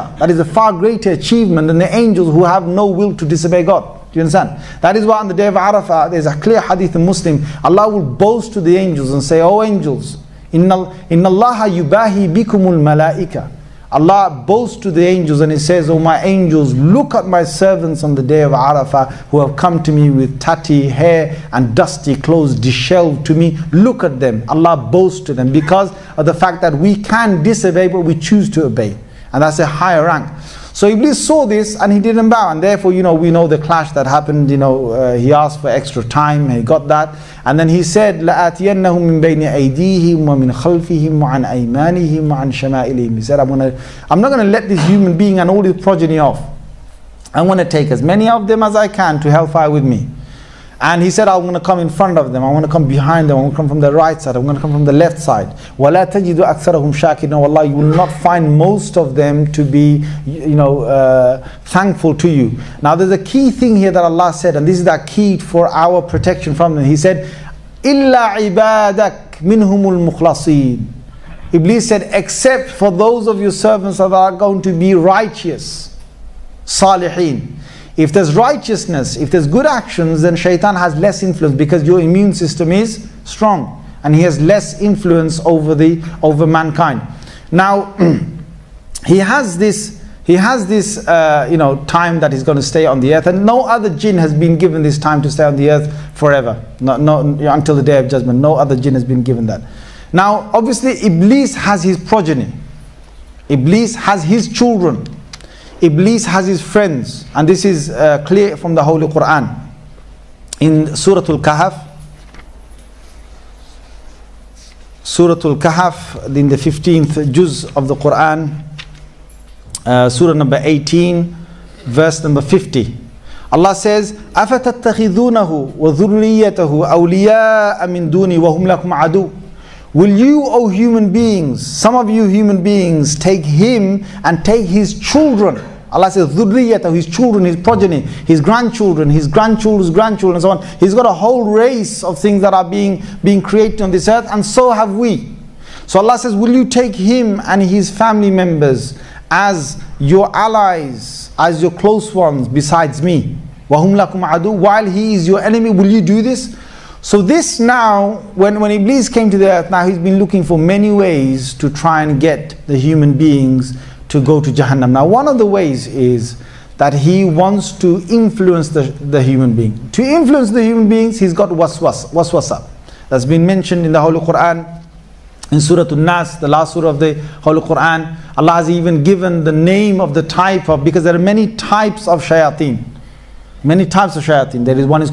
S3: achievement than the angels who have no will to disobey God. Do you understand? That is why on the day of Arafah, there's a clear hadith in Muslim, Allah will boast to the angels and say, "Oh angels, inna Allaha yubahi bikumul malaika." Allah boasts to the angels and he says, "Oh my angels, look at my servants on the day of Arafah who have come to me with tatty hair and dusty clothes, disheveled to me. Look at them." Allah boasts to them because of the fact that we can disobey but we choose to obey. And that's a higher rank. So Iblis saw this and he didn't bow, and therefore, we know the clash that happened. He asked for extra time, he got that, and then he said, لَآتِيَنَّهُمْ مِنْ بَيْنِ أَيْدِيهِمْ وَمِنْ خَلْفِهِمْ وَعَنْ أَيْمَانِهِمْ وَعَنْ شَمَائِلِهِمْ. He said, I'm not going to let this human being and all his progeny off. I want to take as many of them as I can to hellfire with me. And he said, I'm going to come in front of them, I want to come behind them, I want to come from the right side, I'm going to come from the left side. وَلَا تَجِدُ أَكْثَرَهُمْ شَاكِرِينَ. Wallah, you will not find most of them to be thankful to you. Now there's a key thing here that Allah said, and this is that key for our protection from them. He said, إِلَّا عِبَادَكْ مِنْهُمُ الْمُخْلَصِينَ. Iblis said, except for those of your servants that are going to be righteous, salihin. If there's righteousness, if there's good actions, then shaitan has less influence, because your immune system is strong and he has less influence over mankind. Now he has this time that he's going to stay on the earth, and no other jinn has been given this time to stay on the earth forever. No, until the day of judgment. No other jinn has been given that. Now obviously Iblis has his progeny, Iblis has his children, Iblis has his friends, and this is clear from the Holy Quran. In Surah Al-Kahf, in the 15th juz of the Quran, Surah number 18, verse number 50. Allah says, أَفَتَتَّخِذُونَهُ وَذُرِّيَّتَهُ أَوْلِيَاءَ مِن دُونِي وَهُمْ لَكُمْ عَدُوٌّ. Will you, O human beings, some of you human beings, take him and take his children? Allah says, ذُرِّيَّتَهُ, his children, his progeny, his grandchildren, his grandchildren's grandchildren, and so on. He's got a whole race of things that are being created on this earth, and so have we. So Allah says, will you take him and his family members as your allies, as your close ones besides me? وَهُمْ لَكُمْ عَدُوٌّ. While he is your enemy, will you do this? So this now, when Iblis came to the earth, now he's been looking for many ways to try and get the human beings to go to Jahannam. Now one of the ways is that he wants to influence the human being. To influence the human beings, he's got waswasa. That's been mentioned in the Holy Quran. In Surah An-Nas, the last surah of the Holy Quran, Allah has even given the name of the type of, because there are many types of shayateen. Many types of shayateen. There is one who's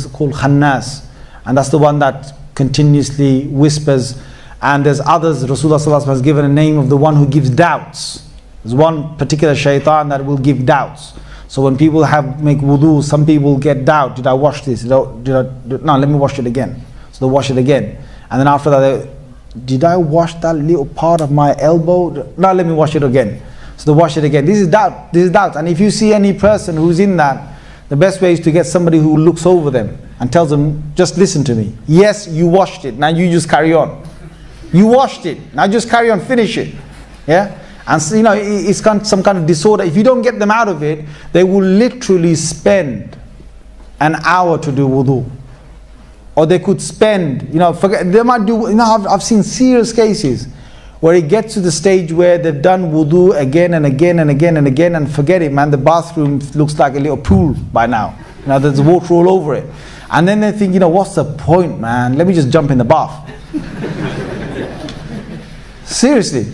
S3: called Khannas, and that's the one that continuously whispers. And there's others. Rasulullah ﷺ has given a name of the one who gives doubts. There's one particular shaitan that will give doubts. So when people make wudu, some people get doubt. Did I wash this? No, let me wash it again. So they wash it again. And then after that, did I wash that little part of my elbow? No, let me wash it again. So they wash it again. This is doubt. This is doubt. And if you see any person who's in that, the best way is to get somebody who looks over them and tells them, just listen to me. Yes, you washed it. Now you just carry on. You washed it. Now just carry on, finish it. Yeah? And so, it's some kind of disorder. If you don't get them out of it, they will literally spend an hour to do wudu. Or they could spend, they might do, I've seen serious cases where it gets to the stage where they've done wudu again and again and again and again, and forget it, man, the bathroom looks like a little pool by now. There's water all over it. And then they think, what's the point, man? Let me just jump in the bath. Seriously.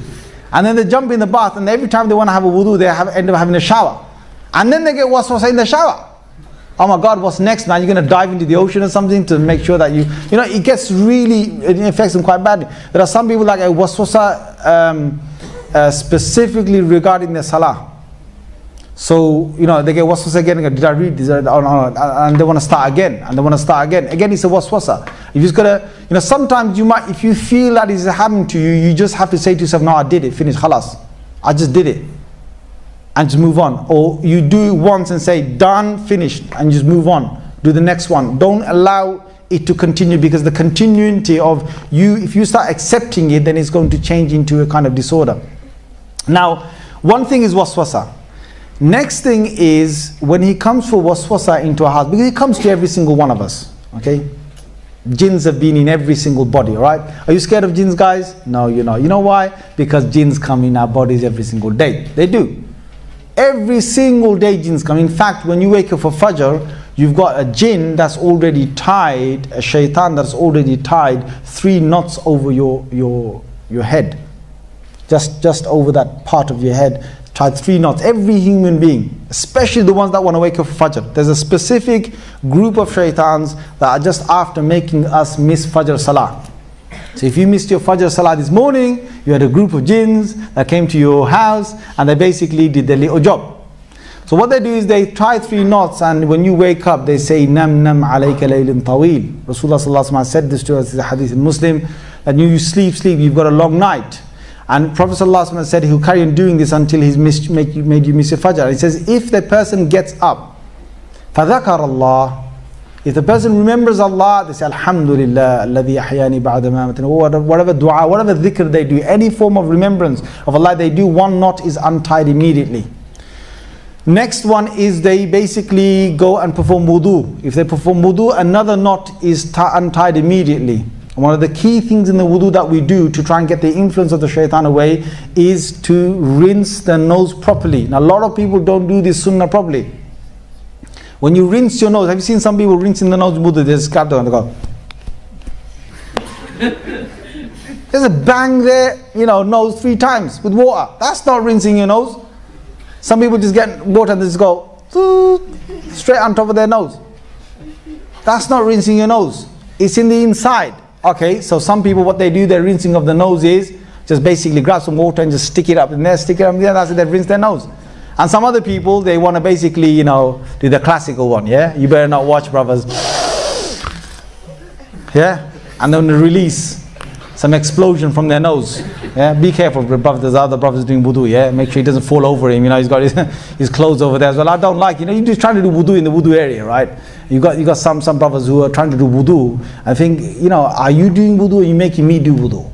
S3: And then they jump in the bath, and every time they want to have a wudu, they end up having a shower. And then they get waswasa in the shower. Oh my God, what's next, man? You're going to dive into the ocean or something to make sure that it gets it affects them quite badly. There are some people like a waswasa specifically regarding their salah. So, they get waswasa again, did I read this? And they want to start again, and they want to start again. Again, it's a waswasa. You just got to, sometimes you might, if you feel that is happening to you, you just have to say to yourself, no, I did it, finish, khalas. I just did it. And just move on. Or you do it once and say, done, finished, and just move on. Do the next one. Don't allow it to continue, because the continuity of you, if you start accepting it, then it's going to change into a kind of disorder. Now, one thing is waswasa. Next thing is when he comes for waswasa into a house, because he comes to every single one of us, okay? Jinns have been in every single body, alright? Are you scared of jinns, guys? No, you're not. You know why? Because jinns come in our bodies every single day. They do. Every single day jinns come. In fact, when you wake up for Fajr, you've got a jinn that's already tied, a shaitan that's already tied 3 knots over your head. Just over that part of your head, Tied 3 knots. Every human being, especially the ones that want to wake up for Fajr. There's a specific group of shaitans that are just after making us miss Fajr Salah. So if you missed your Fajr Salah this morning, you had a group of jinns that came to your house and they basically did their little job. So what they do is they tie 3 knots, and when you wake up they say, Nam nam alayka laylin tawil. Rasulullah sallallahu alaihi wasallam said this to us, in the hadith in Muslim, that you sleep, you've got a long night. And Prophet sallallahu alaihi wasallam said he'll carry on doing this until he's made you miss your Fajr. He says, if the person gets up, فَذَكَرَ اللَّهِ, if the person remembers Allah, they say, Alhamdulillah, alladhi ahyani ba'da ma amatani. Whatever dua, whatever dhikr they do, any form of remembrance of Allah they do, 1 knot is untied immediately. Next one is they basically go and perform wudu. If they perform wudu, another knot is untied immediately. And one of the key things in the wudu that we do to try and get the influence of the shaitan away is to rinse the nose properly. Now a lot of people don't do this sunnah properly. When you rinse your nose, have you seen some people rinsing the nose wudu? They just grab it and they go. There's a bang there, nose 3 times with water. That's not rinsing your nose. Some people just get water and they just go straight on top of their nose. That's not rinsing your nose. It's in the inside. Okay, so some people, what they do, their rinsing of the nose is just basically grab some water and just stick it up in there, stick it up in there, that's it, they rinse their nose. And some other people, they want to basically, do the classical one, yeah? You better not watch, brothers. Yeah? And then release some explosion from their nose. Yeah, be careful, brothers. There's other brothers doing wudu. Yeah, make sure he doesn't fall over him. He's got his clothes over there as well. I don't like. You're just trying to do wudu in the wudu area, right? You got some brothers who are trying to do wudu. I think are you doing wudu or are you making me do wudu?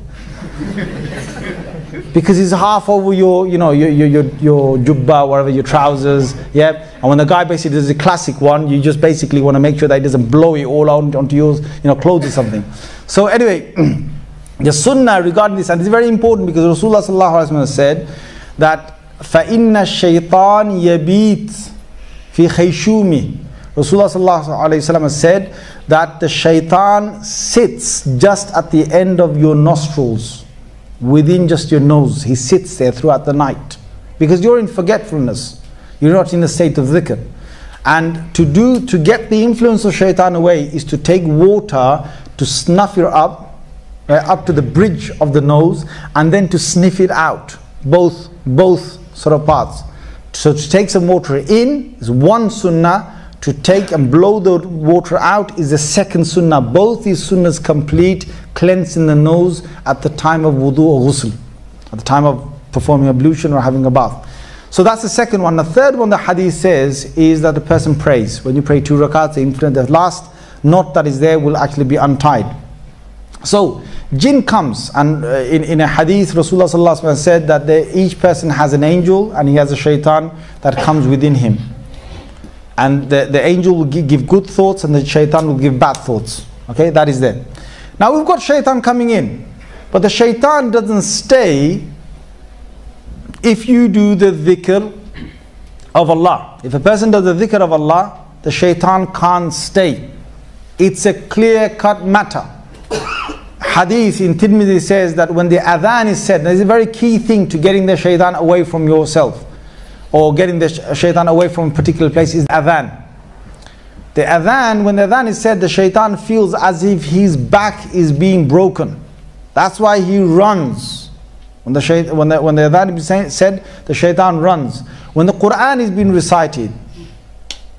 S3: Because it's half over your jubba, whatever, your trousers. Yeah, and when the guy basically does the classic one, you just basically want to make sure that he doesn't blow it all out onto your clothes or something. So anyway. The sunnah regarding this, and it's very important because Rasulullah sallallahu alaihi wasallam said that فَإِنَّ الشَّيْطَانِ يَبِيتْ فِي خَيْشُومِ. Rasulullah sallallahu alaihi wasallam said that the shaitan sits just at the end of your nostrils, within just your nose. He sits there throughout the night because you're in forgetfulness. You're not in a state of dhikr. And to get the influence of shaitan away is to take water to snuff it up to the bridge of the nose, and then to sniff it out, both sort of parts. So to take some water in is one sunnah, to take and blow the water out is the second sunnah. Both these sunnahs complete cleansing the nose at the time of wudu or ghusl, at the time of performing ablution or having a bath. So that's the second one. The third one the hadith says is that the person prays. When you pray 2 rakats, the last knot that is there will actually be untied. So jinn comes, and in a hadith Rasulullah sallallahu alaihi wasallam said that each person has an angel and he has a shaitan that comes within him, and the angel will give good thoughts and the shaitan will give bad thoughts. Okay, that is there. Now we've got shaitan coming in, but the shaitan doesn't stay if you do the dhikr of Allah. If a person does the dhikr of Allah, the shaitan can't stay. It's a clear-cut matter. Hadith in Tirmidhi says that when the adhan is said, there's a very key thing to getting the shaitan away from yourself, or getting the shaitan away from a particular place, is adhan. The adhan, when the adhan is said, the shaitan feels as if his back is being broken. That's why he runs. When the adhan is said, the shaitan runs. When the Quran is being recited,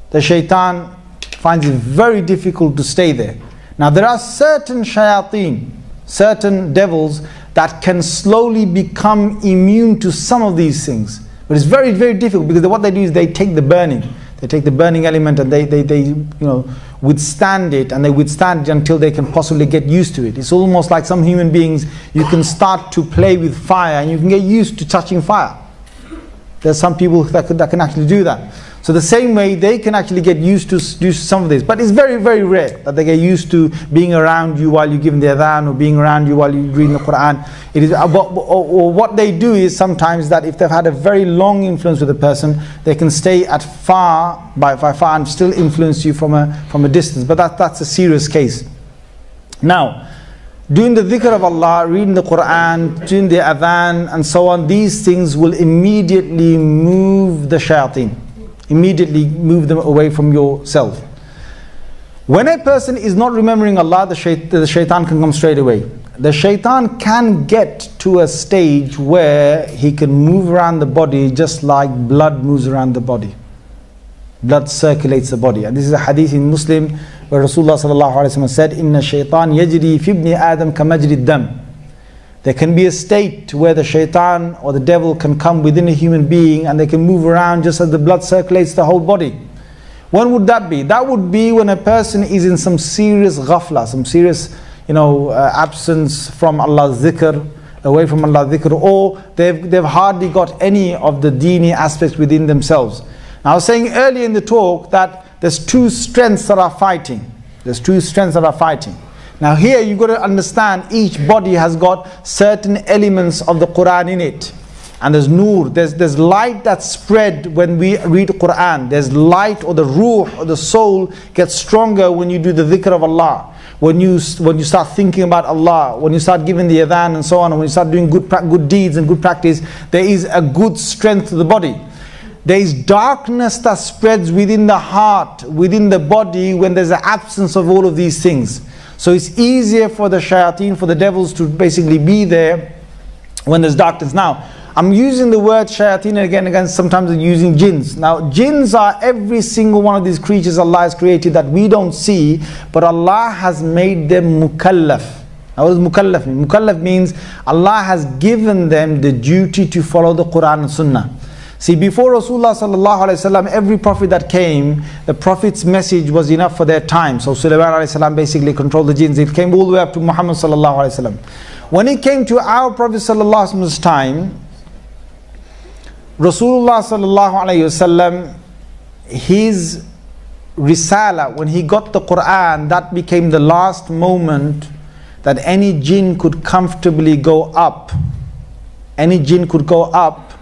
S3: the shaitan finds it very difficult to stay there. Now there are certain shayateen, certain devils that can slowly become immune to some of these things. But it's very, very difficult because what they do is they take the burning. They take the burning element and they withstand it, and they withstand it until they can possibly get used to it. It's almost like some human beings, you can start to play with fire and you can get used to touching fire. There's some people that can actually do that. So the same way they can actually get used to some of this. But it's very, very rare that they get used to being around you while you're giving the adhan, or being around you while you're reading the Quran. It is, or what they do is sometimes that if they've had a very long influence with a person, they can stay at far and still influence you from a distance. But that's a serious case. Now, doing the dhikr of Allah, reading the Quran, doing the adhan and so on, these things will immediately move the shayateen, immediately move them away from yourself. When a person is not remembering Allah, the shaitan can come straight away. The shaitan can get to a stage where he can move around the body just like blood moves around the body. Blood circulates the body. And this is a hadith in Muslim where Rasulullah sallallahu alaihi wasallam said, "Inna shaitan yajri fi ibni Adam kamajri dam." There can be a state where the shaitan or the devil can come within a human being and they can move around just as the blood circulates the whole body. When would that be? That would be when a person is in some serious ghafla, some serious absence from Allah's dhikr, away from Allah's dhikr, or they've hardly got any of the deeni aspects within themselves. Now, I was saying earlier in the talk that there's two strengths that are fighting. There's two strengths that are fighting. Now here you've got to understand each body has got certain elements of the Quran in it. And there's nur, there's light that's spread when we read Quran. There's light, or the ruh or the soul gets stronger when you do the dhikr of Allah. When you start thinking about Allah, when you start giving the adhan and so on, and when you start doing good deeds and good practice, there is a good strength to the body. There is darkness that spreads within the heart, within the body, when there's an absence of all of these things. So it's easier for the shayateen, for the devils to basically be there when there's darkness. Now, I'm using the word shayateen again, sometimes I'm using jinns. Now, jinns are every single one of these creatures Allah has created that we don't see, but Allah has made them mukallaf. Now, what does mukallaf mean? Mukallaf means Allah has given them the duty to follow the Quran and Sunnah. See, before Rasulullah sallallahu alaihi wasallam, every prophet that came, the prophet's message was enough for their time. So Sulaiman alayhi salam basically controlled the jinns. It came all the way up to Muhammad sallallahu alaihi wasallam. When it came to our Prophet sallallahu alaihi wasallam's time, Rasulullah sallallahu alayhi wasallam, his risala, when he got the Quran, that became the last moment that any jinn could comfortably go up. Any jinn could go up,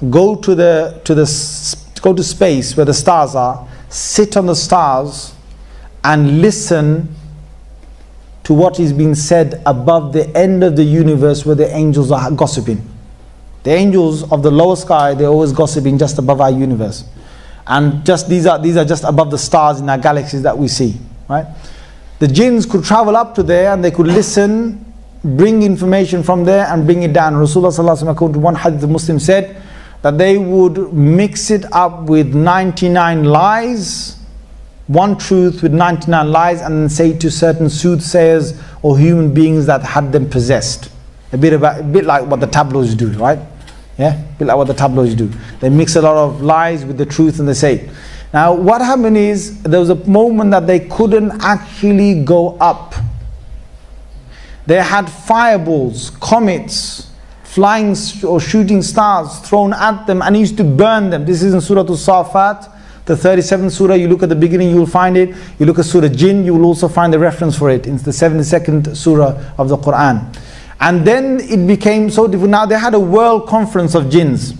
S3: go to space where the stars are, sit on the stars and listen to what is being said above the end of the universe where the angels are gossiping. The angels of the lower sky, they're always gossiping just above our universe. And just these are just above the stars in our galaxies that we see, right? The jinns could travel up to there and they could listen, bring information from there and bring it down. Rasulullah sallallahu alaihi wasallam, according to one hadith, the Muslim said that they would mix it up with 99 lies, one truth with 99 lies, and then say to certain soothsayers or human beings that had them possessed. A bit like what the tabloids do, right? Yeah, a bit like what the tabloids do. They mix a lot of lies with the truth and they say it. Now, what happened is there was a moment that they couldn't actually go up. They had fireballs, comets, flying or shooting stars thrown at them, and he used to burn them. This is in Surah Al-Safat, the 37th surah. You look at the beginning, you will find it. You look at Surah Jinn, you will also find the reference for it. It's the 72nd surah of the Quran. And then it became so difficult. Now they had a world conference of jinns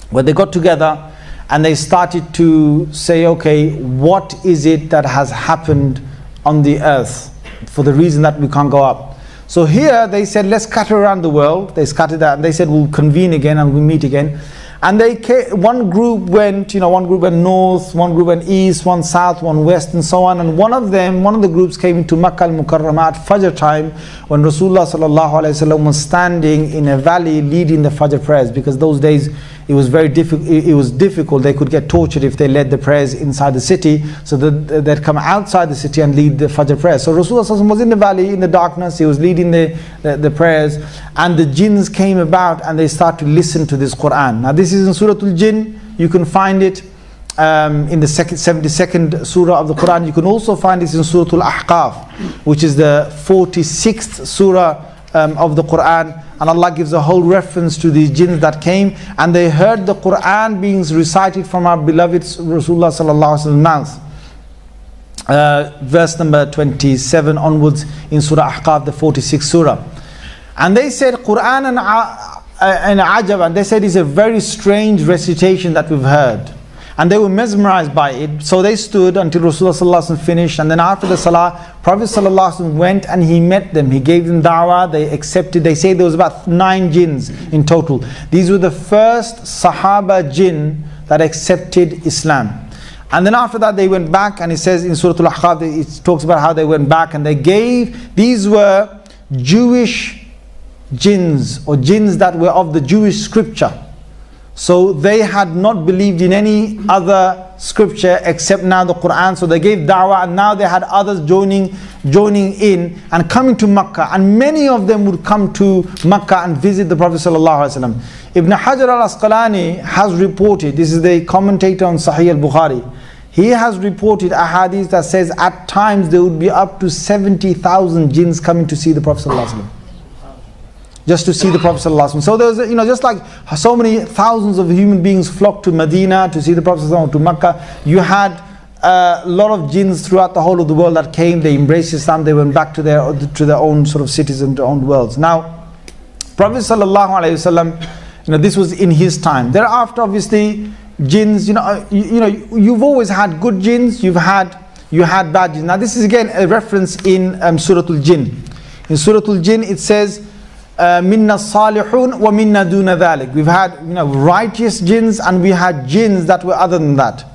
S3: where they got together and they started to say, okay, what is it that has happened on the earth for the reason that we can't go up? So here they said, let's scatter around the world. They scattered that and they said, we'll convene again and we'll meet again. And one group went north, one group went east, one south, one west, and so on. And one of the groups came into Makkah al-Mukarramah at Fajr time, when Rasulullah sallallahu alaihi wasallam was standing in a valley leading the Fajr prayers, because those days it was very difficult. It was difficult. They could get tortured if they led the prayers inside the city. So they'd come outside the city and lead the Fajr prayers. So Rasulullah sallallahu alaihi wasallam was in the valley in the darkness. He was leading the prayers, and the jinns came about and they start to listen to this Quran. Now this is in Surah Al-Jinn. You can find it in the 72nd surah of the Quran. You can also find this in Surah Al-Ahqaf, which is the 46th surah of the Quran. And Allah gives a whole reference to these jinns that came and they heard the Quran being recited from our beloved Rasulullah sallallahu alaihi wasallam's mouth. Verse number 27 onwards in Surah Ahqaf, the 46th surah. And they said, Quran and ajab, and they said it's a very strange recitation that we've heard. and they were mesmerized by it. So they stood until Rasulullah finished, and then after the salah, Prophet ﷺ went and he met them. He gave them da'wah, they accepted. They say there was about 9 jinns in total. These were the first Sahaba jinn that accepted Islam. And then after that they went back, and it says in Surah Al-Ahqaf, it talks about how they went back and they gave, these were Jewish jinns, or jinns that were of the Jewish scripture. So they had not believed in any other scripture except now the Quran. So they gave da'wah, and now they had others joining in and coming to Makkah. And many of them would come to Makkah and visit the Prophet ﷺ. Ibn Hajar al-Asqalani has reported, this is the commentator on Sahih al-Bukhari, he has reported a hadith that says at times there would be up to 70,000 jinns coming to see the Prophet ﷺ. Just to see the Prophet ﷺ. So there was, just like so many thousands of human beings flocked to Medina to see the Prophet ﷺ, to Makkah, you had a lot of jinns throughout the whole of the world that came, they embraced Islam, they went back to their own sort of cities and their own worlds. Now, Prophet ﷺ, this was in his time. Thereafter, obviously, jinns, you've always had good jinns, you had bad jinns. Now this is again a reference in Surah Al-Jinn. In Surah Al-Jinn it says, minna salihun wa minna duna dhalik. We've had righteous jinns, and we had jinns that were other than that.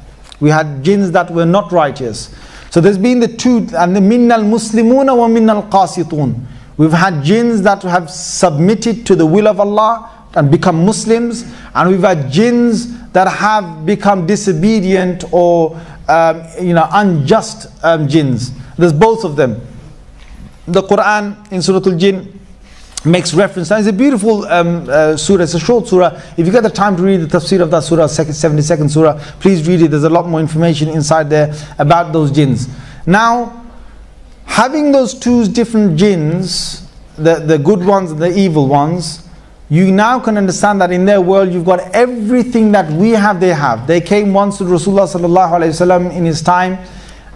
S3: We had jinns that were not righteous. So there's been the two, and the minna al-muslimuna wa minna al-qasitun. We've had jinns that have submitted to the will of Allah and become Muslims, and we've had jinns that have become disobedient or unjust jinns. There's both of them. The Quran in Surah Al-Jinn makes reference. It's a beautiful surah, it's a short surah. If you get the time to read the tafsir of that surah, 72nd surah, please read it. There's a lot more information inside there about those jinns. Now, having those two different jinns, the good ones and the evil ones, you now can understand that in their world you've got everything that we have, they have. They came once to Rasulullah sallallahu alayhi wasallam in his time,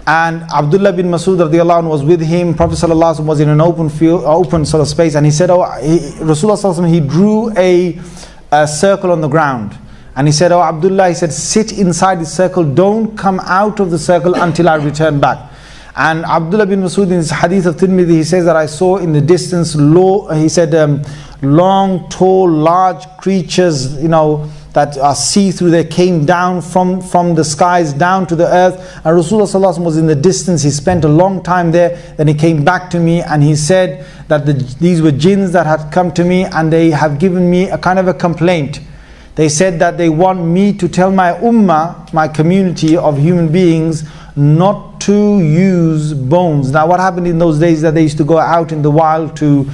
S3: and Abdullah bin Masud radiallahu anhu was with him. Prophet sallallahu alayhi wasallam was in an open field, open sort of space, and he said, Rasulullah sallallahu alayhi wasallam, he drew a circle on the ground, and he said, oh Abdullah, he said, sit inside the circle, don't come out of the circle until I return back. And Abdullah bin Masud in his hadith of Tirmidhi, he says that I saw in the distance long, tall, large creatures, that are see-through. They came down from the skies down to the earth. And Rasulullah sallallahu alaihi wasallam was in the distance. He spent a long time there. Then he came back to me and he said that these were jinns that had come to me, and they have given me a kind of a complaint. They said that they want me to tell my ummah, my community of human beings, not to use bones. Now what happened in those days, that they used to go out in the wild to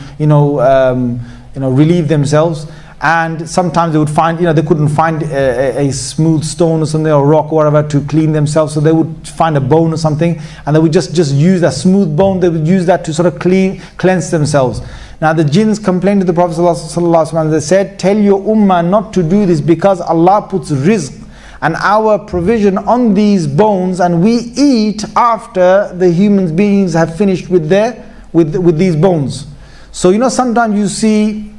S3: relieve themselves, and sometimes they would find, they couldn't find a smooth stone or something, or rock or whatever to clean themselves, so they would find a bone or something, and they would just use that smooth bone, they would use that to sort of cleanse themselves. Now the jinns complained to the Prophet ﷺ, they said, tell your ummah not to do this, because Allah puts rizq and our provision on these bones, and we eat after the human beings have finished with these bones. So sometimes you see,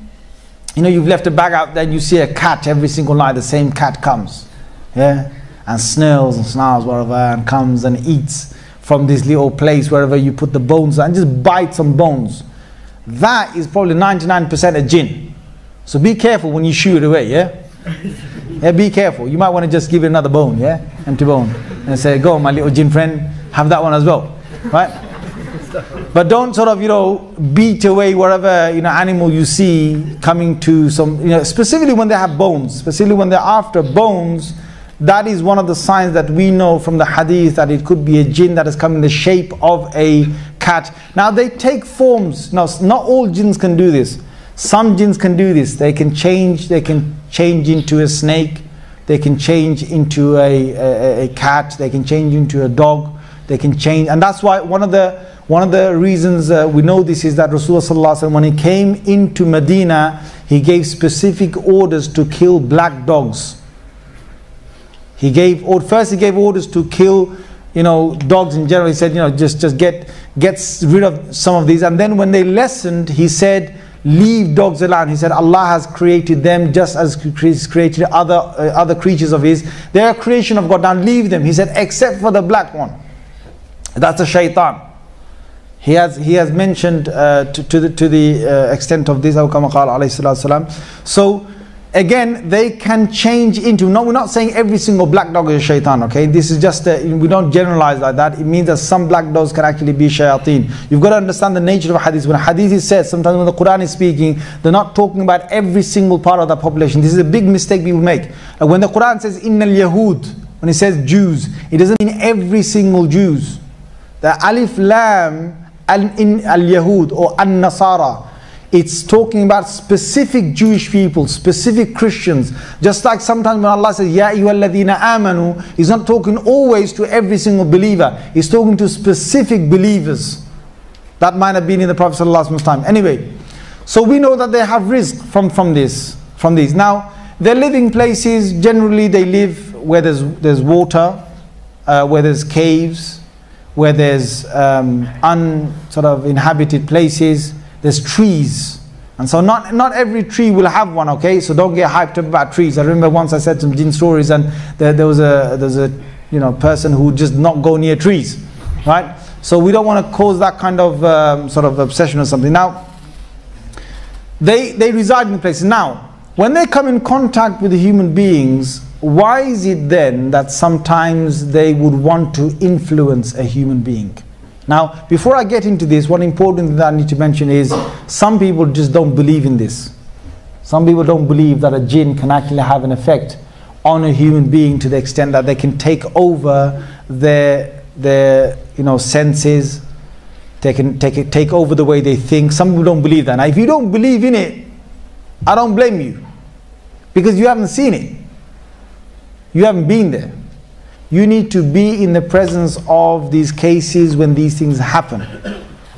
S3: you've left a bag out there and you see a cat every single night, the same cat comes, and snarls whatever, and comes and eats from this little place wherever you put the bones, and just bites some bones. That is probably 99% a jinn. So be careful when you shoo it away, be careful. You might want to just give it another bone, empty bone, and say, go my little jinn friend, have that one as well, right? But don't sort of, beat away whatever, animal you see coming to some, specifically when they have bones, specifically when they're after bones. That is one of the signs that we know from the hadith that it could be a jinn that has come in the shape of a cat. Now they take forms. Now not all jinns can do this. Some jinns can do this. They can change into a snake, they can change into a cat, they can change into a dog, they can change, and that's why one of the reasons we know this is that Rasulullah sallallahu alaihi wasallam, when he came into Medina, he gave specific orders to kill black dogs. He gave orders to kill, dogs in general. He said, just get rid of some of these. And then when they lessened, he said, leave dogs alone. He said Allah has created them just as He's created other creatures of His. They are a creation of God. Now leave them. He said except for the black one. That's a shaitan. He has mentioned to the extent of this. So again, they can change into, no, we're not saying every single black dog is a shaitan, okay? This is just, we don't generalize like that. It means that some black dogs can actually be shayateen. You've got to understand the nature of a hadith. When a hadith is said, sometimes when the Quran is speaking, they're not talking about every single part of the population. This is a big mistake people make. When the Quran says, Innal Yahud, when it says Jews, it doesn't mean every single Jews. The Alif Lam, in Al-Yahud or An-Nasara, it's talking about specific Jewish people, specific Christians. Just like sometimes when Allah says, Ya ayyuhalladhina amanu, He's not talking always to every single believer. He's talking to specific believers. That might have been in the Prophet ﷺ's time. Anyway, so we know that they have rizq from these. Now, their living places, generally they live where there's water, where there's caves, where there's sort of inhabited places. There's trees, and so not every tree will have one, okay? So don't get hyped up about trees. I remember once I said some jinn stories, and there was a person who would just not go near trees, right? So we don't want to cause that kind of sort of obsession or something. Now, they reside in places. Now, when they come in contact with the human beings, why is it then that sometimes they would want to influence a human being? Now, before I get into this, one important thing that I need to mention is some people just don't believe in this. Some people don't believe that a jinn can actually have an effect on a human being to the extent that they can take over their senses. They can take over the way they think. Some people don't believe that. Now, if you don't believe in it, I don't blame you, because you haven't seen it. You haven't been there. You need to be in the presence of these cases when these things happen.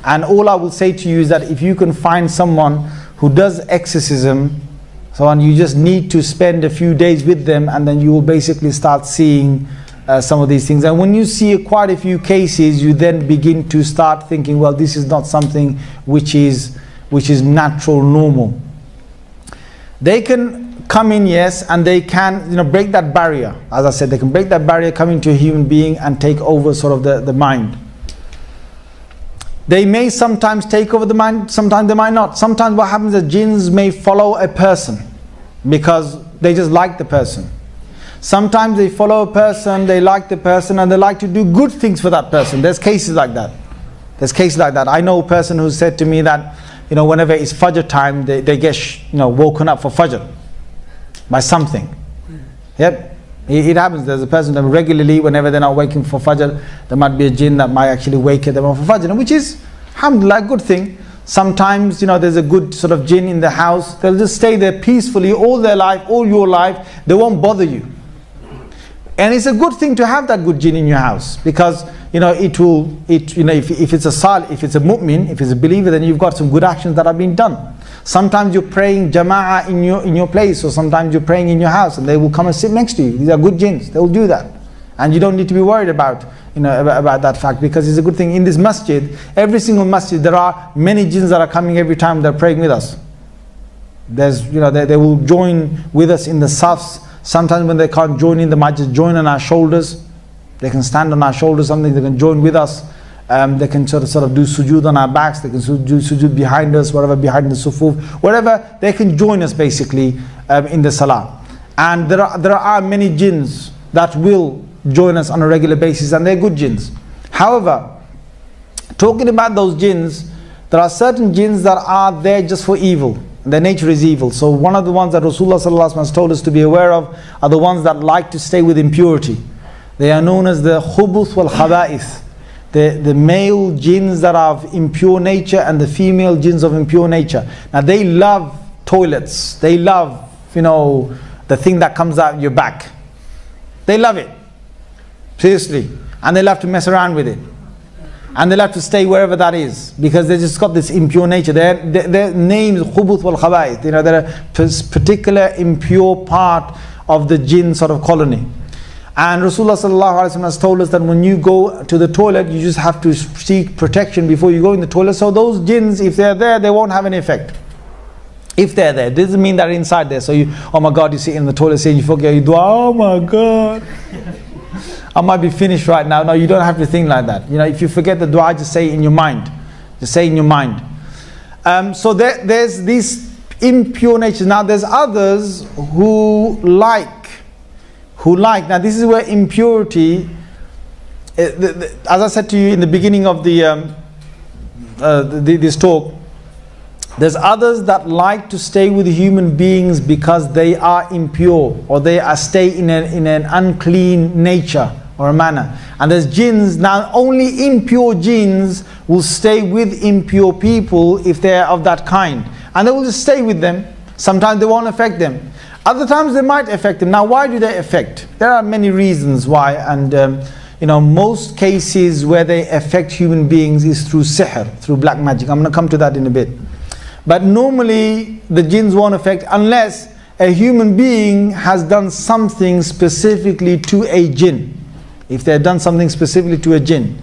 S3: And all I will say to you is that if you can find someone who does exorcism, you just need to spend a few days with them, and then you will basically start seeing some of these things. And when you see quite a few cases, you then begin to start thinking, well, this is not something which is natural, normal. They can come in, yes, and they can break that barrier. As I said, they can break that barrier, come into a human being and take over sort of the mind. They may sometimes take over the mind, sometimes they might not. Sometimes what happens is jinns may follow a person because they just like the person. Sometimes they follow a person, they like the person, and they like to do good things for that person. There's cases like that. I know a person who said to me that whenever it's Fajr time, they get woken up for Fajr by something. Yep, it happens. There's a person that regularly, whenever they're not waking for Fajr, there might be a jinn that might actually wake them up for Fajr, which is, alhamdulillah, a good thing. Sometimes, there's a good sort of jinn in the house. They'll just stay there peacefully all their life, all your life. They won't bother you. And it's a good thing to have that good jinn in your house, because if it's a mu'min, if it's a believer, then you've got some good actions that are being done. Sometimes you're praying jama'ah in your place, or sometimes you're praying in your house, and they will come and sit next to you. These are good jinns. They will do that, and you don't need to be worried about that fact, because it's a good thing. In this masjid, every single masjid, there are many jinns that are coming every time they're praying with us. They will join with us in the safs. Sometimes when they can't join in, they might just join on our shoulders. They can stand on our shoulders, something, they can join with us. They can sort of do sujood on our backs, they can do sujood behind us, whatever, behind the sufuf, whatever, they can join us basically in the salah. And there are many jinns that will join us on a regular basis, and they're good jinns. However, talking about those jinns, there are certain jinns that are there just for evil. Their nature is evil. So one of the ones that Rasulullah ﷺ has told us to be aware of are the ones that like to stay with impurity. They are known as the khubuth wal khaba'ith. The male jinns that are of impure nature and the female jinns of impure nature. Now they love toilets. They love, the thing that comes out your back. They love it. Seriously. And they love to mess around with it. And they'll have to stay wherever that is, because they just got this impure nature. Their name is khubuth wal khaba'ith. They're a particular impure part of the jinn sort of colony. And Rasulullah sallallahu alaihi wasallam has told us that when you go to the toilet, you just have to seek protection before you go in the toilet. So those jinns, if they're there, they won't have any effect. If they're there, it doesn't mean they're inside there. So you, oh my God, you sit in the toilet seat and you forget your dua. Oh my God, I might be finished right now. No, you don't have to think like that. You know, if you forget the dua, just say it in your mind. Just say it in your mind. So there's these impure natures. Now there's others who like. Now this is where impurity, as I said to you in the beginning of this talk, there's others that like to stay with human beings because they are impure, or they are stay in an unclean nature or a manner. And there's jinns. Now only impure jinns will stay with impure people if they are of that kind, and they will just stay with them. Sometimes they won't affect them, other times they might affect them. Now why do they affect? There are many reasons why, and you know, most cases where they affect human beings is through sihr, through black magic. I'm going to come to that in a bit. But normally the jinns won't affect unless a human being has done something specifically to a jinn. If they've done something specifically to a jinn.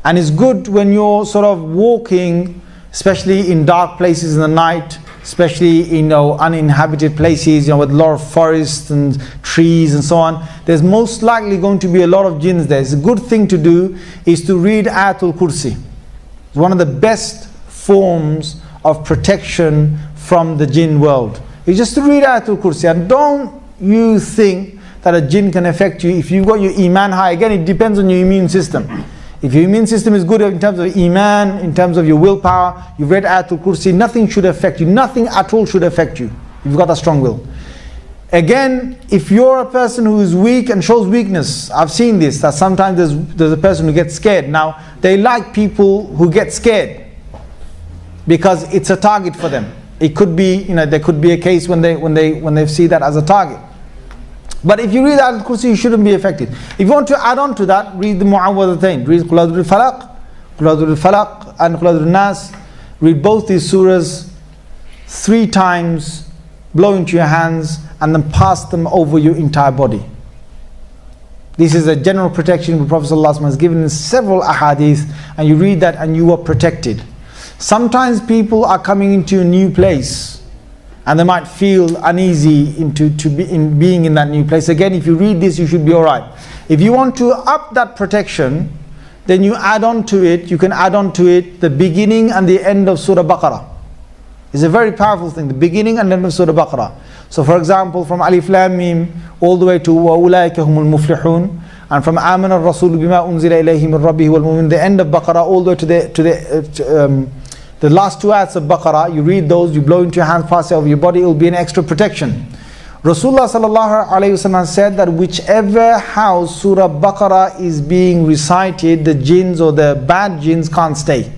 S3: And it's good when you're sort of walking, especially in dark places in the night, especially in, you know, uninhabited places, you know, with a lot of forests and trees and so on. There's most likely going to be a lot of jinns there. It's a good thing to do is to read Ayatul Kursi. It's one of the best forms of protection from the jinn world. It's just to read Ayatul Kursi, and don't you think that a jinn can affect you if you've got your iman high. Again, it depends on your immune system. If your immune system is good in terms of iman, in terms of your willpower, you've read Ayatul Kursi, nothing should affect you. Nothing at all should affect you. You've got a strong will. Again, if you're a person who is weak and shows weakness, I've seen this, that sometimes there's a person who gets scared. Now, they like people who get scared, because it's a target for them. It could be, you know, there could be a case when they see that as a target. But if you read Ayatul Kursi, you shouldn't be affected. If you want to add on to that, read the Mu'awwadhatayn. Read Qul A'udhu bil Falaq and Qul A'udhu bin Nas. Read both these surahs 3 times, blow into your hands, and then pass them over your entire body. This is a general protection the Prophet ﷺ has given in several ahadith, and you read that and you are protected. Sometimes people are coming into a new place and they might feel uneasy being in that new place. Again, if you read this, you should be alright. If you want to up that protection, then you add on to it, you can add on to it the beginning and the end of Surah Baqarah. It's a very powerful thing, the beginning and end of Surah Baqarah. So for example, from Alif Lam Mim all the way to وَأُولَٰئِكَ هُمُ الْمُفْلِحُونَ, and from آمَنَ الرَّسُولُ بِمَا أُنزِلَ إِلَيْهِ مِنْ رَبِّهِ وَالْمُؤْمِنُونَ, the end of Baqarah, all the way to the last 2 ayats of Baqarah. You read those, you blow into your hands, pass it over your body, it will be an extra protection. Rasulullah sallallahu alayhi wasallam said that whichever house Surah Baqarah is being recited, the jinns or the bad jinns can't stay.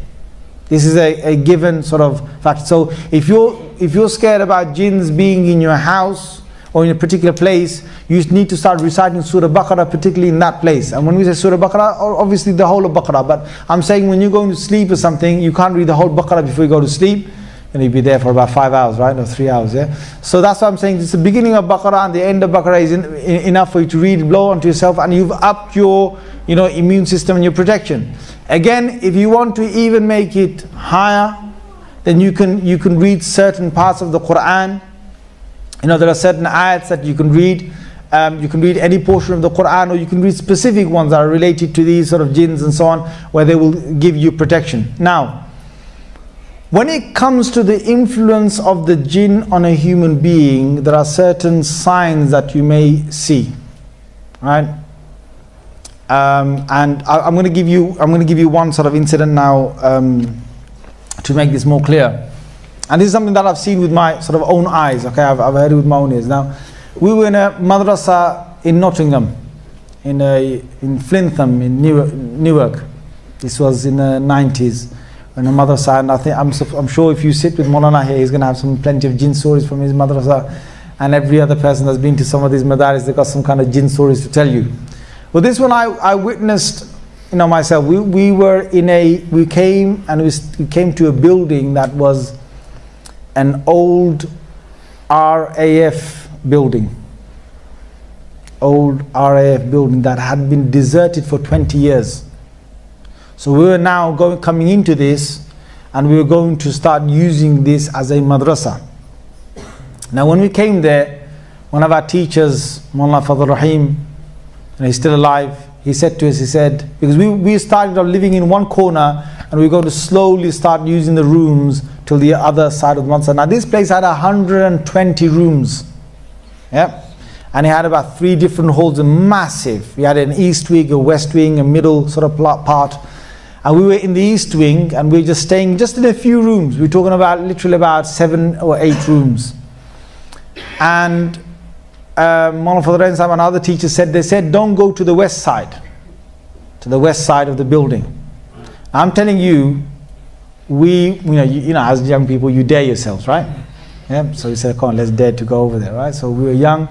S3: This is a given sort of fact. So if you're scared about jinns being in your house or in a particular place, you need to start reciting Surah Baqarah, particularly in that place. And when we say Surah Baqarah, obviously the whole of Baqarah, but I'm saying when you're going to sleep or something, you can't read the whole Baqarah before you go to sleep, and you'll be there for about 5 hours, right, or 3 hours, yeah? So that's what I'm saying, it's the beginning of Baqarah and the end of Baqarah is enough for you to read, blow onto yourself, and you've upped your, you know, immune system and your protection. Again, if you want to even make it higher, then you can read certain parts of the Quran. You know, there are certain ayats that you can read. You can read any portion of the Quran, or you can read specific ones that are related to these sort of jinns and so on, where they will give you protection. Now, when it comes to the influence of the jinn on a human being, there are certain signs that you may see, right? And I'm going to give you one sort of incident now to make this more clear. And this is something that I've seen with my sort of own eyes. Okay, I've heard it with my own ears. Now, we were in a madrasa in Nottingham, in Flintham, in Newark. This was in the 90s. In a madrasa, and I'm sure if you sit with Maulana here, he's going to have plenty of jinn stories from his madrasa, and every other person that's been to some of these madaris, they've got some kind of jinn stories to tell you. But this one I witnessed, you know, myself. We came to a building that was an old RAF building. Old RAF building that had been deserted for 20 years. So we were now coming into this, and we were going to start using this as a madrasa. Now when we came there, one of our teachers, Mullah Fadl Rahim, and he's still alive, he said to us, he said, because we started off living in one corner and we're going to slowly start using the rooms till the other side of the madrasa. Now this place had 120 rooms. Yeah. And it had about 3 different halls, massive. We had an east wing, a west wing, a middle sort of part. And we were in the east wing and we were just staying just in a few rooms. We're talking about literally about 7 or 8 rooms. And Mullah Fadl Rahim and other teachers said, they said, don't go to the west side of the building. I'm telling you, you know, as young people, you dare yourselves, right? Yeah. So we said, come on, let's dare to go over there, right? So we were young.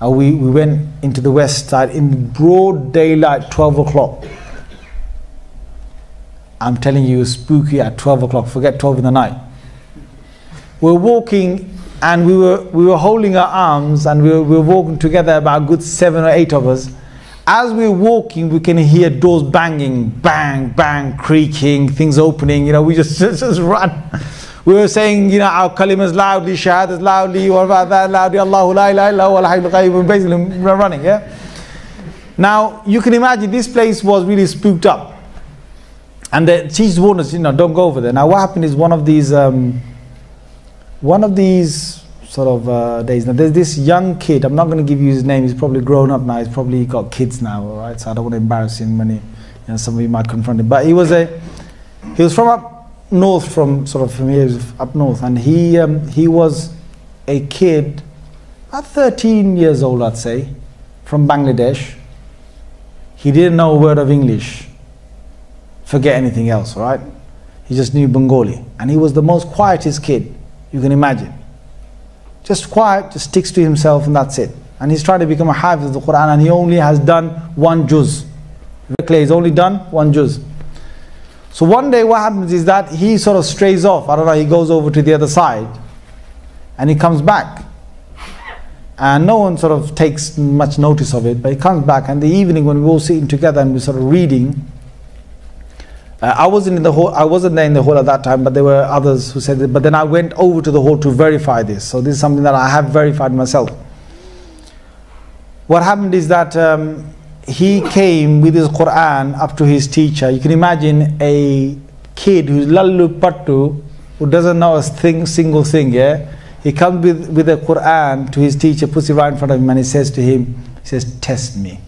S3: We went into the west side in broad daylight, 12 o'clock. I'm telling you, it was spooky at 12 o'clock. Forget 12 in the night. We're walking and we were holding our arms and we were walking together, about a good 7 or 8 of us. As we're walking, we can hear doors banging, bang, bang, creaking, things opening. You know, we just run. We were saying, you know, our kalimas loudly, shahadas loudly, what about that loudly, Allahu la ilaha illa huwa al-hayyul qayyum, basically running, yeah? Now, you can imagine this place was really spooked up. And the teachers warned us, you know, don't go over there. Now, what happened is one of these sort of days, now there's this young kid, I'm not going to give you his name, he's probably grown up now, he's probably got kids now, all right? So I don't want to embarrass him when some of you might confront him. But he was from up north, from here, up north, and he was a kid about 13 years old, I'd say, from Bangladesh. He didn't know a word of English, forget anything else, right? He just knew Bengali, and he was the most quietest kid you can imagine. Just quiet, just sticks to himself, and that's it. And he's trying to become a hafiz of the Quran, and he only has done 1 juz. He's only done 1 juz. So one day what happens is that he sort of strays off. I don't know, he goes over to the other side and he comes back. And no one sort of takes much notice of it, but he comes back, and the evening when we all sitting together and we're sort of reading, I wasn't there in the hall at that time, but there were others who said it. But then I went over to the hall to verify this. So this is something that I have verified myself. What happened is that he came with his Quran up to his teacher. You can imagine a kid who's lallu pattu, who doesn't know a single thing, yeah? He comes with the Quran to his teacher, puts it right in front of him, and he says to him, he says, test me.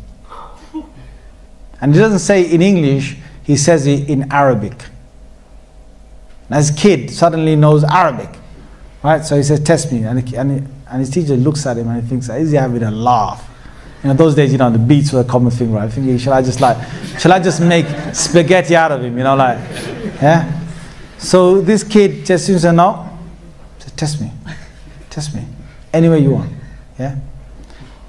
S3: And he doesn't say in English, he says it in Arabic. And as a kid, suddenly knows Arabic, right? So he says, test me. And his teacher looks at him and he thinks, is he having a laugh? You know, those days, you know, the beats were a common thing, right? I think, shall I just make spaghetti out of him, you know, like, yeah? So this kid just says, no, test me, any way you want, yeah?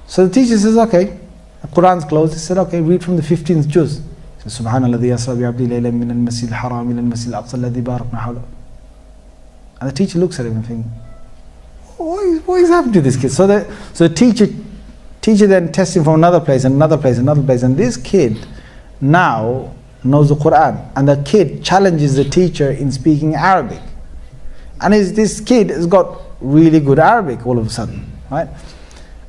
S3: So the teacher says, okay, the Quran's closed. He said, okay, read from the 15th juz. He says, Subhanalladhi yasra bi'abdi laylan min al-masjid al-haram ila al-masjid al-aqsa alladhi barakna hawla. And the teacher looks at him and thinks, what is happening to this kid? So the teacher then tests him from another place, and this kid now knows the Quran, and the kid challenges the teacher in speaking Arabic, and this kid has got really good Arabic all of a sudden, right?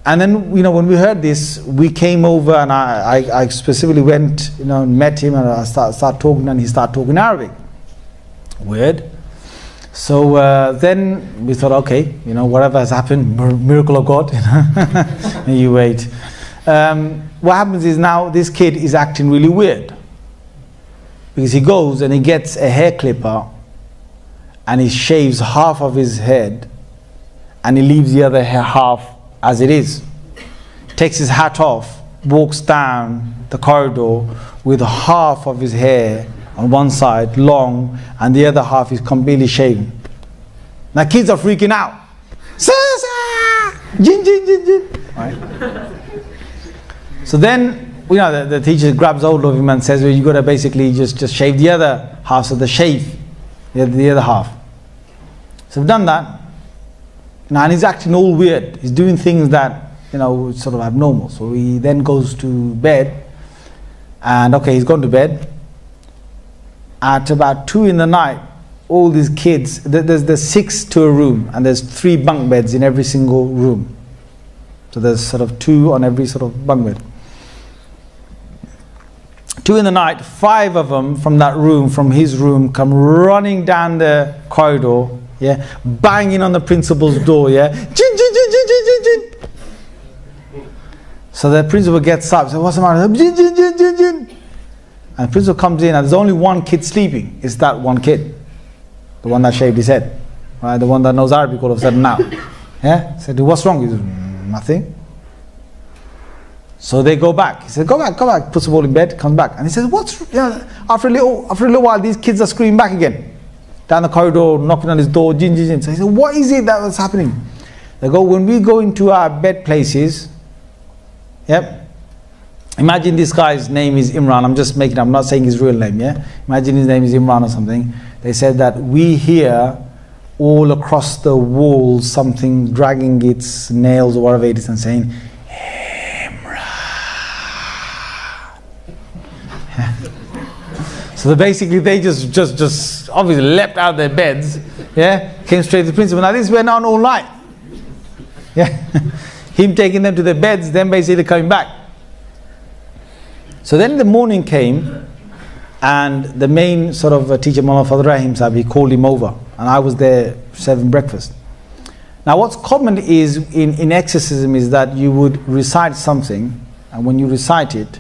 S3: And then, you know, when we heard this, we came over, and I specifically went, you know, met him, and I start talking, and he started talking Arabic. Weird. So then we thought, okay, you know, whatever has happened, miracle of God, you know, you wait. What happens is now this kid is acting really weird, because he goes and he gets a hair clipper and he shaves half of his head and he leaves the other half as it is. Takes his hat off, walks down the corridor with half of his hair on one side long and the other half is completely shaven. Now kids are freaking out. Jinn, jinn, jinn, jinn. Right? So then, you know, the teacher grabs hold of him and says, well, you got to basically just shave the other half, so the shave the other half. So we've done that. Now, and he's acting all weird. He's doing things that, you know, sort of abnormal. So he then goes to bed, and okay, he's gone to bed. At about 2 in the night, all these kids, there's 6 to a room, and there's 3 bunk beds in every single room. So there's sort of 2 on every sort of bunk bed. 2 in the night, 5 of them from that room, from his room, come running down the corridor, yeah, banging on the principal's door, yeah. Jin, jin, jin, jin, jin, jin, jin. So the principal gets up, says, "What's the matter?" Jin, jin, jin, jin, jin. And the principal comes in, and there's only one kid sleeping. It's that one kid, the one that shaved his head, right? The one that knows Arabic all of a sudden now. Yeah, said, "What's wrong?" He said, "Nothing." So they go back. He said, go back. Puts the ball in bed, comes back, and he says, "What's?" After a little while, these kids are screaming back again, down the corridor, knocking on his door, jin, jin, jin. So he said, "What is it that was happening?" They go, "When we go into our bed places, yep. Imagine this guy's name is Imran. I'm just making. I'm not saying his real name. Yeah. Imagine his name is Imran or something. They said that we hear all across the wall something dragging its nails or whatever it is and saying, So basically they just obviously leapt out of their beds, yeah, came straight to the principal. Now this went on all night. Yeah. Him taking them to their beds, then basically coming back. So then the morning came, and the main sort of teacher, Mullah Fadl Rahim Sahib, he called him over, and I was there serving breakfast. Now what's common is in exorcism is that you would recite something, and when you recite it,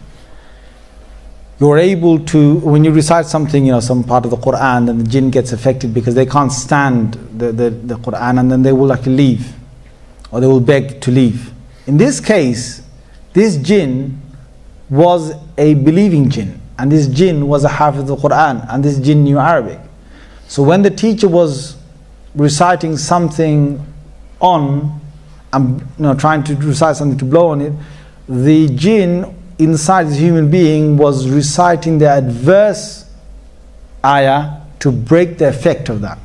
S3: you're able to, when you recite something, you know, some part of the Quran, then the jinn gets affected because they can't stand the Quran, and then they will actually leave, or they will beg to leave. In this case, this jinn was a believing jinn, and this jinn was a hafiz of the Quran, and this jinn knew Arabic. So when the teacher was reciting something on, and trying to recite something to blow on it, the jinn inside this human being was reciting the adverse ayah to break the effect of that.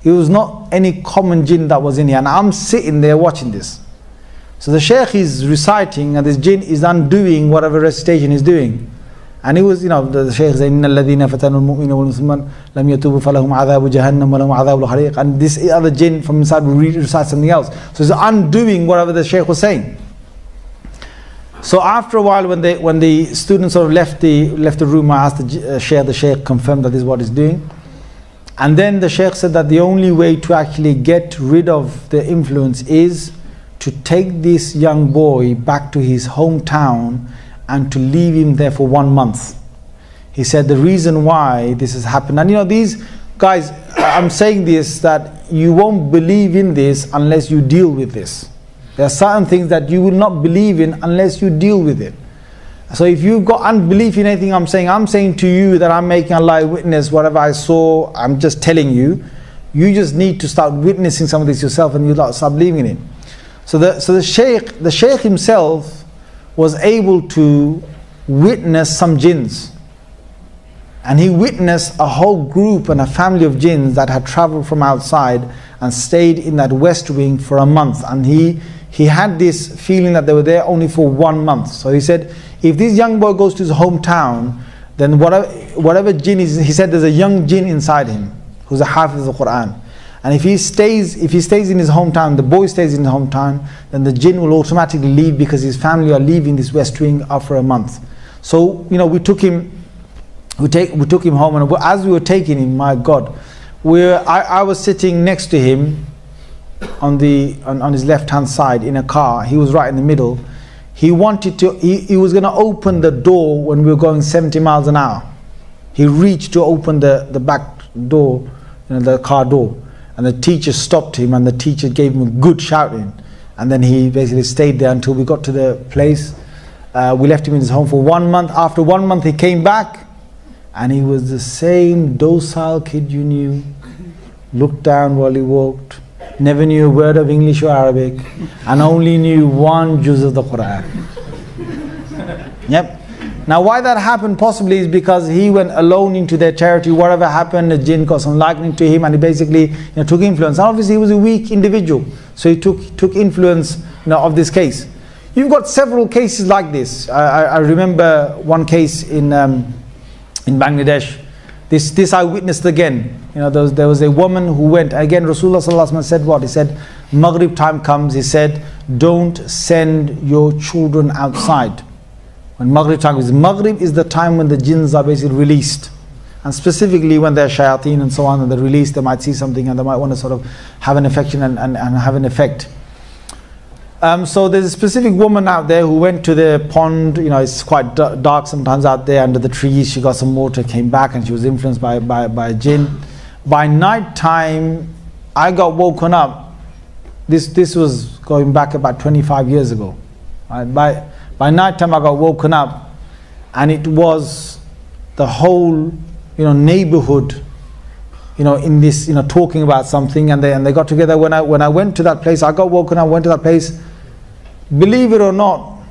S3: It was not any common jinn that was in here, and I'm sitting there watching this. So the shaykh is reciting, and this jinn is undoing whatever recitation he's doing. And it was, the shaykh said, "Inna alladhina fatanu al-mu'mina wal-musliman lam yatubu falahum adhabu jahannam wa lahum adhabu al-hariq." And this other jinn from inside will recite something else. So it's undoing whatever the shaykh was saying. So after a while, when the students sort of left the room, I asked the shaykh confirmed that this is what he's doing. And then the shaykh said that the only way to actually get rid of the influence is to take this young boy back to his hometown and to leave him there for 1 month. He said the reason why this has happened, and these guys, I'm saying this, that you won't believe in this unless you deal with this. There are certain things that you will not believe in unless you deal with it. So if you've got unbelief in anything I'm saying to you that I'm making Allah witness, whatever I saw, I'm just telling you. You just need to start witnessing some of this yourself, and you start believing in it. So the shaykh himself was able to witness some jinns. And he witnessed a whole group and a family of jinns that had traveled from outside and stayed in that west wing for a month. And he had this feeling that they were there only for 1 month. So he said, if this young boy goes to his hometown, then whatever jinn is, he said there's a young jinn inside him who's a hafiz of the Quran. And if he stays in his hometown, the boy stays in his hometown, then the jinn will automatically leave because his family are leaving this west wing after a month. So we took him home, and as we were taking him, my God, I was sitting next to him on his left hand side in a car. He was right in the middle. He wanted to, he was going to open the door when we were going 70 miles an hour. He reached to open the back door, the car door. And the teacher stopped him, and the teacher gave him a good shouting. And then he basically stayed there until we got to the place. We left him in his home for 1 month. After 1 month he came back, and he was the same docile kid you knew. Looked down while he walked. Never knew a word of English or Arabic, and only knew 1 juz of the Quran. Yep. Now why that happened possibly is because he went alone into their territory. Whatever happened, the jinn got some liking to him, and he basically took influence. And obviously he was a weak individual, so he took influence of this case. You've got several cases like this. I remember one case in Bangladesh. This I witnessed again. There was a woman who went, again Rasulullah sallallahu alaihi wasallam said what? He said, Maghrib time comes, he said, don't send your children outside. When Maghrib time comes, Maghrib is the time when the jinns are basically released. And specifically when they're shayateen and so on, and they're released, they might see something and they might want to sort of have an affection and have an effect. So there's a specific woman out there who went to the pond. It's quite dark sometimes out there under the trees. She got some water, came back, and she was influenced by a jinn. By night time, I got woken up. This was going back about 25 years ago. Right? By night time, I got woken up, and it was the whole neighborhood in this talking about something, and they got together. When I went to that place, I got woken up, went to that place. Believe it or not,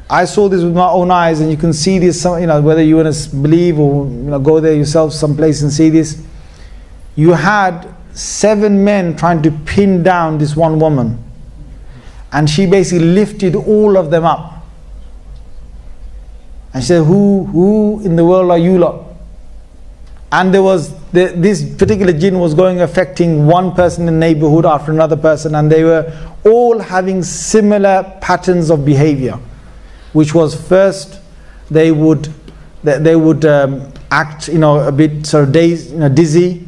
S3: I saw this with my own eyes, and you can see this, whether you want to believe or go there yourself someplace and see this. You had 7 men trying to pin down this one woman, and she basically lifted all of them up. And she said, who in the world are you lot? And there was this particular jinn was affecting one person in the neighborhood after another person, and they were all having similar patterns of behavior, which was first they would act a bit sort of dazed, dizzy,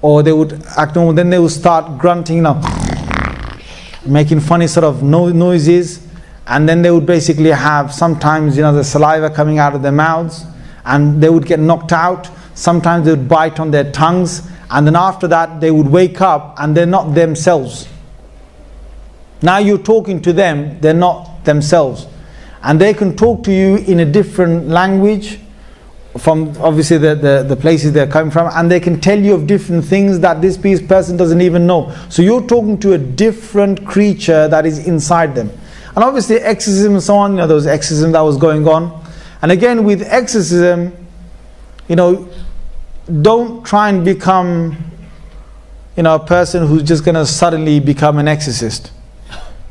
S3: or they would act normal. Then they would start grunting, making funny sort of noises, and then they would basically have sometimes the saliva coming out of their mouths, and they would get knocked out. Sometimes they would bite on their tongues, and then after that they would wake up and they're not themselves. Now you're talking to them, they're not themselves. And they can talk to you in a different language from obviously the places they're coming from, and they can tell you of different things that this person doesn't even know. So you're talking to a different creature that is inside them. And obviously exorcism and so on, there was exorcism that was going on. And again with exorcism, don't try and become a person who's just going to suddenly become an exorcist.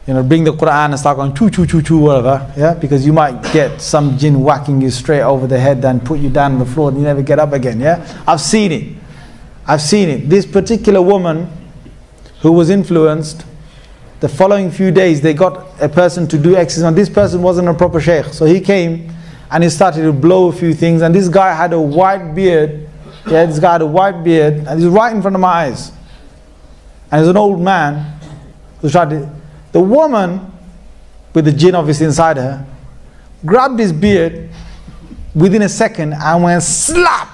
S3: Bring the Quran and start going choo choo choo choo whatever, yeah, because you might get some jinn whacking you straight over the head and put you down on the floor and you never get up again. Yeah, I've seen it. This particular woman who was influenced, the following few days they got a person to do exorcism. This person wasn't a proper sheikh, so he came and he started to blow a few things, and this guy had a white beard. Yeah, this guy had a white beard, and he's right in front of my eyes. And he's an old man who tried to. The woman, with the jinn obviously inside her, grabbed his beard within a second and went slap,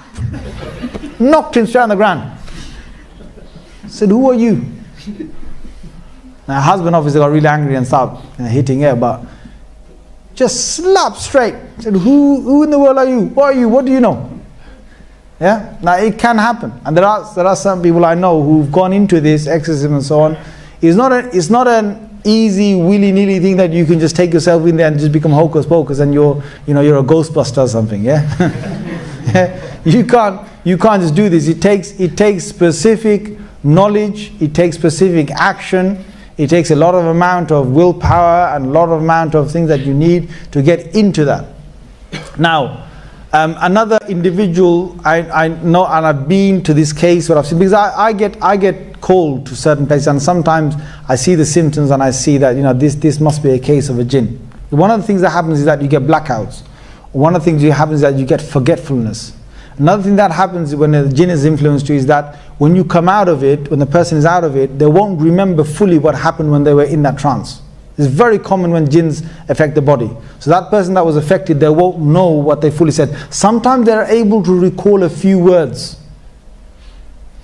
S3: knocked him straight on the ground. Said, "Who are you?" Now, her husband obviously got really angry and started hitting her, but just slap straight. Said, who in the world are you? What are you? What do you know? Yeah. Now it can happen, and there are some people I know who've gone into this exorcism and so on. It's not an easy willy-nilly thing that you can just take yourself in there and just become hocus pocus and you're a Ghostbuster or something. Yeah. Yeah? You can't just do this. It takes specific knowledge. It takes specific action. It takes a lot of amount of willpower and a lot of amount of things that you need to get into that. Now, another individual I know, and I've been to this case where I've seen, because I get called to certain places, and sometimes I see the symptoms and I see that this must be a case of a jinn. One of the things that happens is that you get blackouts. One of the things that happens is that you get forgetfulness. Another thing that happens when the jinn is influenced you is that when you come out of it, when the person is out of it, they won't remember fully what happened when they were in that trance. It's very common when jinns affect the body. So that person that was affected, they won't know what they fully said. Sometimes they're able to recall a few words.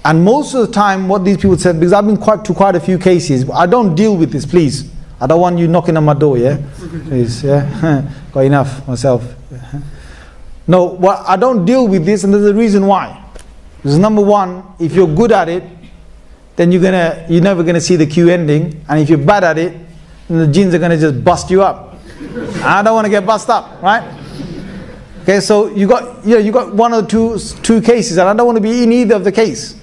S3: And most of the time what these people said, because I've been to quite a few cases, I don't deal with this, please. I don't want you knocking on my door, yeah? Please, yeah? Got enough myself. No, I don't deal with this, and there's a reason why. Because number one, if you're good at it, then you're never gonna see the queue ending, and if you're bad at it, then the jinns are gonna just bust you up. I don't want to get bust up, right? Okay, so you got one or two cases, and I don't want to be in either of the case.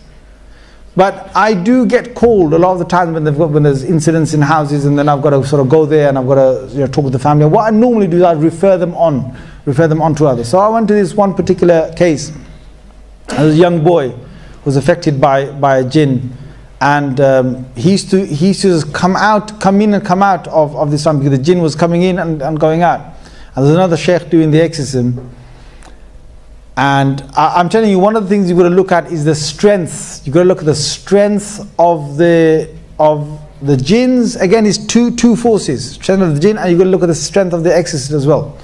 S3: But I do get called a lot of the time when there's incidents in houses, and then I've got to sort of go there and I've got to talk with the family. What I normally do is I refer them on to others. So I went to this one particular case, As a young boy was affected by a jinn, and he used to just come in and come out of this one, because the jinn was coming in and going out. And there's another sheikh doing the exorcism, and I'm telling you, one of the things you've got to look at is the strength. You've got to look at the strength of the jinns. Again, it's two forces: strength of the jinn, and you've got to look at the strength of the exorcist as well.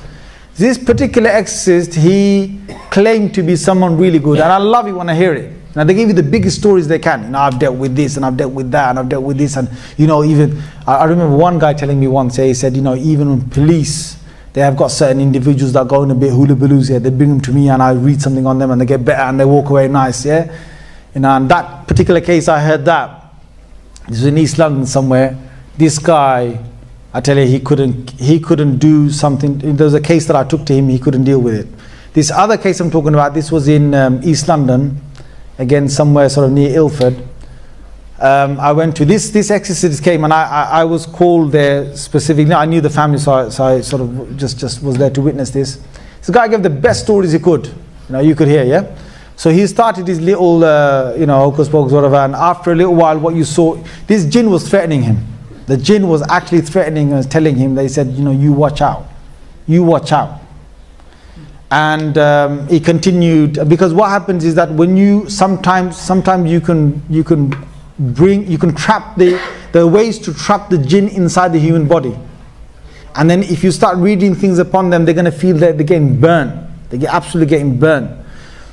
S3: This particular exorcist, he claimed to be someone really good, and I love it when I hear it. Now they give you the biggest stories they can. I've dealt with this, and I've dealt with that, and I've dealt with this, and even I remember one guy telling me once. He said, even when police, they have got certain individuals that go in a bit hula baloos. They bring them to me, and I read something on them, and they get better, and they walk away nice. And that particular case, I heard that. This was in East London somewhere. This guy, I tell you, he couldn't do something. There was a case that I took to him, he couldn't deal with it. This other case I'm talking about, this was in East London, again somewhere sort of near Ilford. I went to this exorcist came, and I was called there specifically. I knew the family, so I sort of just was there to witness this. This guy gave the best stories he could. You could hear, yeah. So he started his little, hocus pocus, whatever. And after a little while, what you saw, this jinn was threatening him. The jinn was actually threatening and telling him. They said, you watch out, you watch out. And he continued, because what happens is that when you sometimes you can trap the ways to trap the jinn inside the human body. And then if you start reading things upon them, they're going to feel that they're getting burned. They're absolutely getting burned.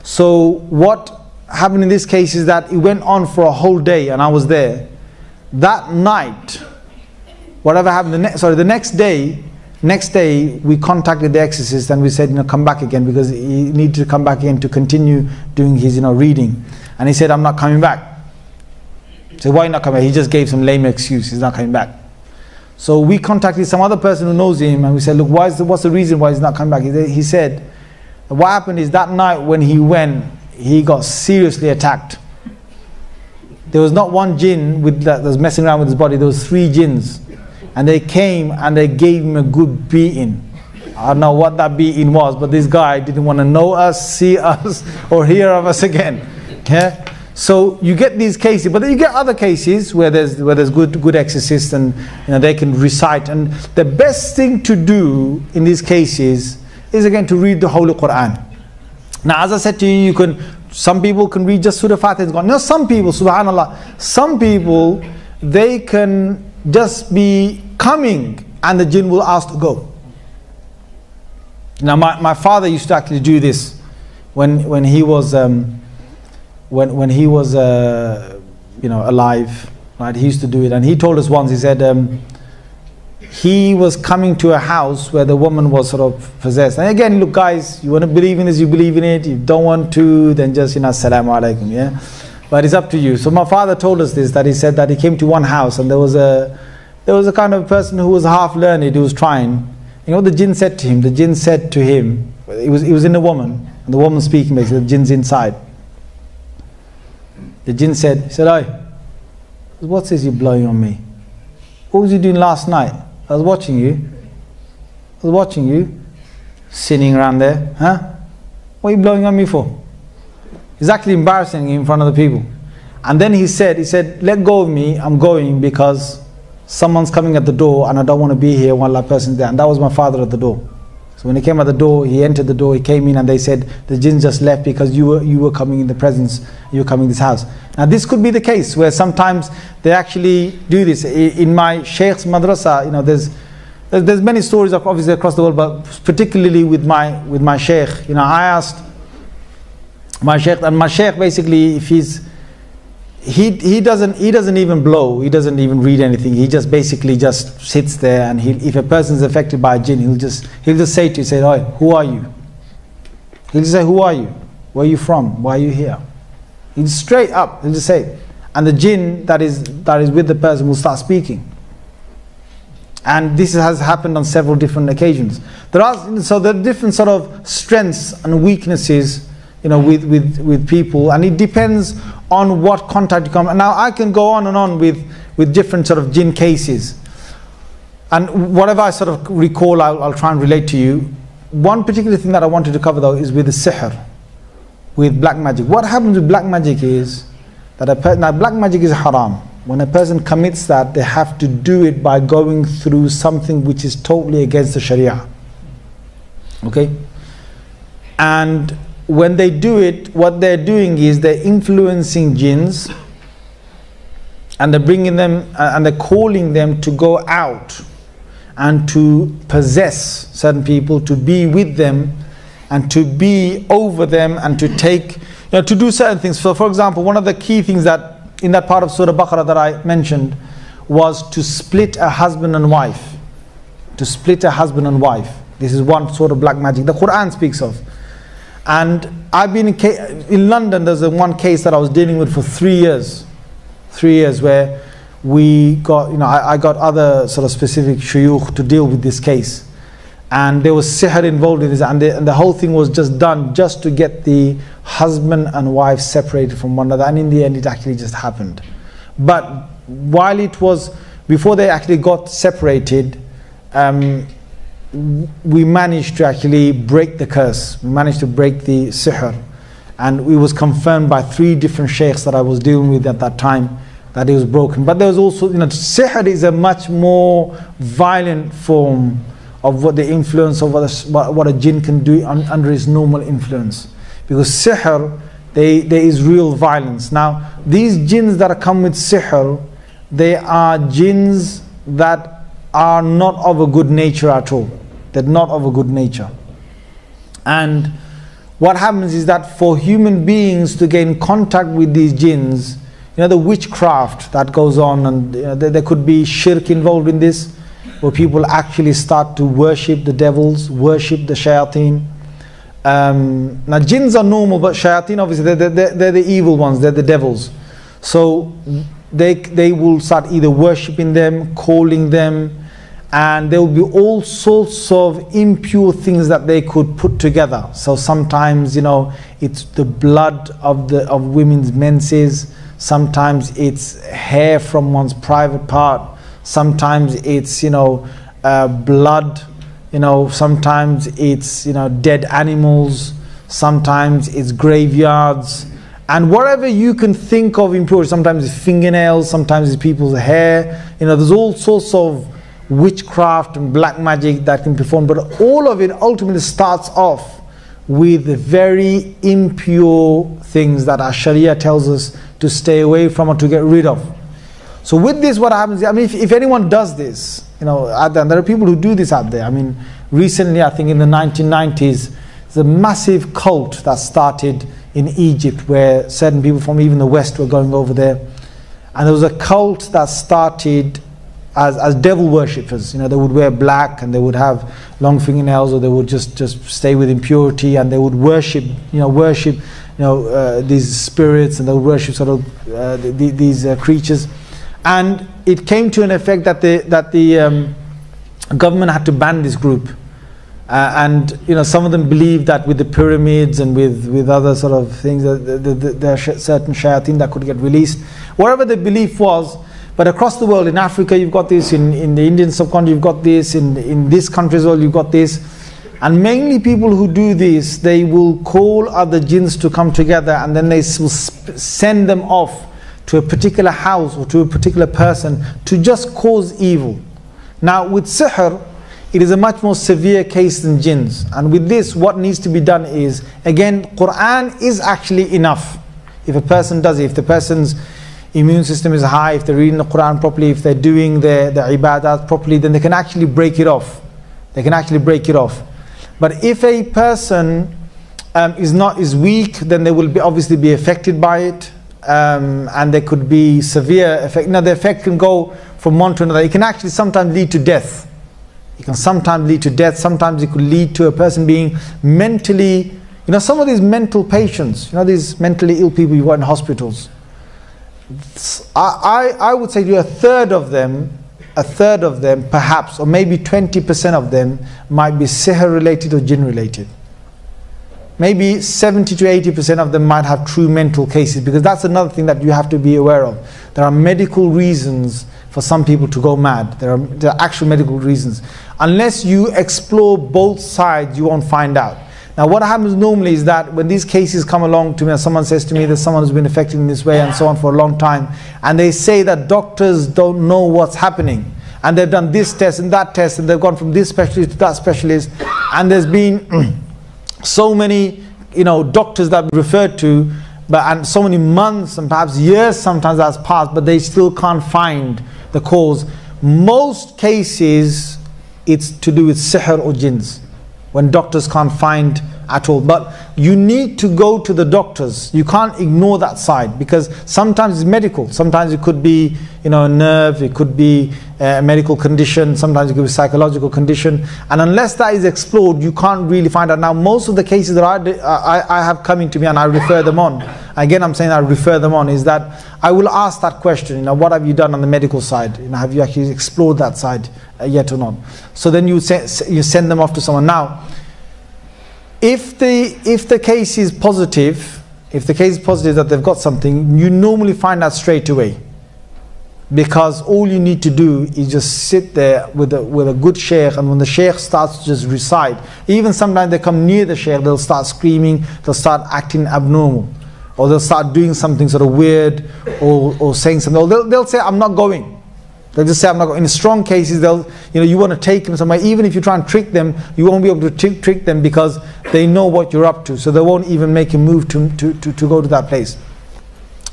S3: So what happened in this case is that it went on for a whole day, and I was there. That night, whatever happened, the next day we contacted the exorcist, and we said, come back again, because he needed to come back again to continue doing his reading. And he said, I'm not coming back. So why not coming back? He just gave some lame excuse, he's not coming back. So we contacted some other person who knows him, and we said, look, what's the reason why he's not coming back? He said, what happened is that night when he went, he got seriously attacked. There was not one jinn that was messing around with his body, there was 3 jinns. And they came and they gave him a good beating. I don't know what that beating was, but this guy didn't want to know us, see us, or hear of us again. Yeah? So you get these cases, but then you get other cases where there's good exorcists, and they can recite. And the best thing to do in these cases is again to read the Holy Quran. Now, as I said to you, some people can read just Surah Fatiha and go. Now, some people, subhanallah, some people, they can just be coming and the jinn will ask to go. Now, my father used to actually do this when he was alive, right? He used to do it, and he told us once. He said he was coming to a house where the woman was sort of possessed. And again, look, guys, you want to believe in this, you believe in it. You don't want to, then just assalamu alaikum, yeah. But it's up to you. So my father told us this, that he said that he came to one house, and there was a kind of person who was half learned, who was trying. What the jinn said to him? The jinn said to him, it was in a woman, and the woman speaking, basically, the jinn's inside. The jinn said, "Hey, what's this you're blowing on me? What was you doing last night? I was watching you, sitting around there, huh? What are you blowing on me for?" He's actually embarrassing him in front of the people. And then he said, "Let go of me, I'm going because someone's coming at the door and I don't want to be here while that person's there." And that was my father at the door. So when he came at the door, he entered the door, he came in, and they said, "The jinn just left because you were coming in the presence, you were coming in this house." Now this could be the case where sometimes they actually do this. In my sheikh's madrasa, there's many stories obviously across the world, but particularly with my sheikh, I asked my sheikh, and my sheikh basically, if he doesn't even blow, he doesn't even read anything, he just basically just sits there, and if a person is affected by a jinn, he'll just say to you, say, "Oh, who are you?" He'll just say, "Who are you? Where are you from? Why are you here?" He'll straight up, he'll just say it. And the jinn that is with the person will start speaking. And this has happened on several different occasions. There are different sort of strengths and weaknesses, with people, and it depends on what contact you come. And now I can go on and on with different sort of jinn cases, and whatever I sort of recall, I'll try and relate to you. One particular thing that I wanted to cover though is with the sihr. with black magic. What happens with black magic is that now black magic is haram. When a person commits that, they have to do it by going through something which is totally against the Sharia. Okay? And when they do it, what they're doing is they're influencing jinns, and they're bringing them and they're calling them to go out and to possess certain people, to be with them and to be over them and to take, to do certain things. So for example, one of the key things that in that part of Surah Baqarah that I mentioned was to split a husband and wife. To split a husband and wife. This is one sort of black magic the Quran speaks of. And I've been in London, there's one case that I was dealing with for 3 years. 3 years where we got, I got other sort of specific shuyukh to deal with this case. And there was sihr involved in this, and the whole thing was just done just to get the husband and wife separated from one another. And in the end, it actually just happened. But while it was, before they actually got separated, we managed to actually break the curse. We managed to break the sihr. And it was confirmed by 3 different sheikhs that I was dealing with at that time that it was broken. But there was also, sihr is a much more violent form of what the influence of what a jinn can do under his normal influence. Because sihr, there is real violence. Now, these jinns that come with sihr, they are jinns that are not of a good nature at all. They're not of a good nature. And what happens is that for human beings to gain contact with these jinns, the witchcraft that goes on, and there could be shirk involved in this, where people actually start to worship the devils, worship the shayateen. Now jinns are normal, but shayateen, obviously, they're the evil ones, they're the devils. So they will start either worshipping them, calling them, and there will be all sorts of impure things that they could put together. So sometimes, it's the blood of women's menses. Sometimes it's hair from one's private part. Sometimes it's, blood. Sometimes it's, dead animals. Sometimes it's graveyards. And whatever you can think of impurity, sometimes it's fingernails, sometimes it's people's hair. There's all sorts of witchcraft and black magic that can be performed, but all of it ultimately starts off with the very impure things that our Sharia tells us to stay away from or to get rid of. So with this, what happens, if anyone does this, out there, and there are people who do this out there. Recently, I think in the 1990s, there's a massive cult that started in Egypt where certain people from even the West were going over there. And there was a cult that started as devil worshippers. They would wear black and they would have long fingernails, or they would just stay with impurity, and they would worship these spirits, and they would worship sort of these creatures. And it came to an effect that the government had to ban this group. And some of them believed that with the pyramids and with other sort of things, there are certain shayateen that could get released. Whatever the belief was. But across the world, in Africa you've got this, in the Indian subcontinent you've got this, in this country as well you've got this. And mainly people who do this, they will call other jinns to come together, and then they will send them off to a particular house or to a particular person to just cause evil. Now with sihr, it is a much more severe case than jinns. And with this, what needs to be done is, again, Quran is actually enough. If a person does it, if the person's immune system is high, if they're reading the Quran properly, if they're doing the ibadat properly, then they can actually break it off. They can actually break it off. But if a person is weak, then they will obviously be affected by it, and there could be severe effect. Now the effect can go from one to another. It can actually sometimes lead to death. It can sometimes lead to death. Sometimes it could lead to a person being mentally, some of these mental patients, these mentally ill people you got in hospitals. I would say to a third of them perhaps, or maybe 20% of them might be sihr related or jinn related. Maybe 70 to 80% of them might have true mental cases, because that's another thing that you have to be aware of. There are medical reasons for some people to go mad. There are actual medical reasons. Unless you explore both sides, you won't find out. Now what happens normally is that when these cases come along to me and someone says to me that someone has been affected in this way and so on for a long time, and they say that doctors don't know what's happening, and they've done this test and that test, and they've gone from this specialist to that specialist, and there's been so many doctors that we referred to, and so many months and perhaps years sometimes has passed, but they still can't find the cause. Most cases it's to do with sihr or jinns, when doctors can't find at all. But you need to go to the doctors. You can't ignore that side, because sometimes it's medical, sometimes it could be a nerve, it could be a medical condition, sometimes it could be a psychological condition, and unless that is explored you can't really find out. Now most of the cases that I have coming to me and I refer them on, again I'm saying I refer them on, is that I will ask that question, what have you done on the medical side, have you actually explored that side yet or not? So then you send them off to someone. Now if the case is positive, that they've got something, you normally find out straight away, because all you need to do is just sit there with a good sheikh, and when the sheikh starts to just recite, even sometimes they come near the sheikh, they'll start screaming, they'll start acting abnormal, or they'll start doing something sort of weird, or saying something, or they'll say I'm not going. They'll just say I'm not going. In strong cases, you want to take them somewhere. Even if you try and trick them, you won't be able to trick them, because they know what you're up to, so they won't even make a move to go to that place.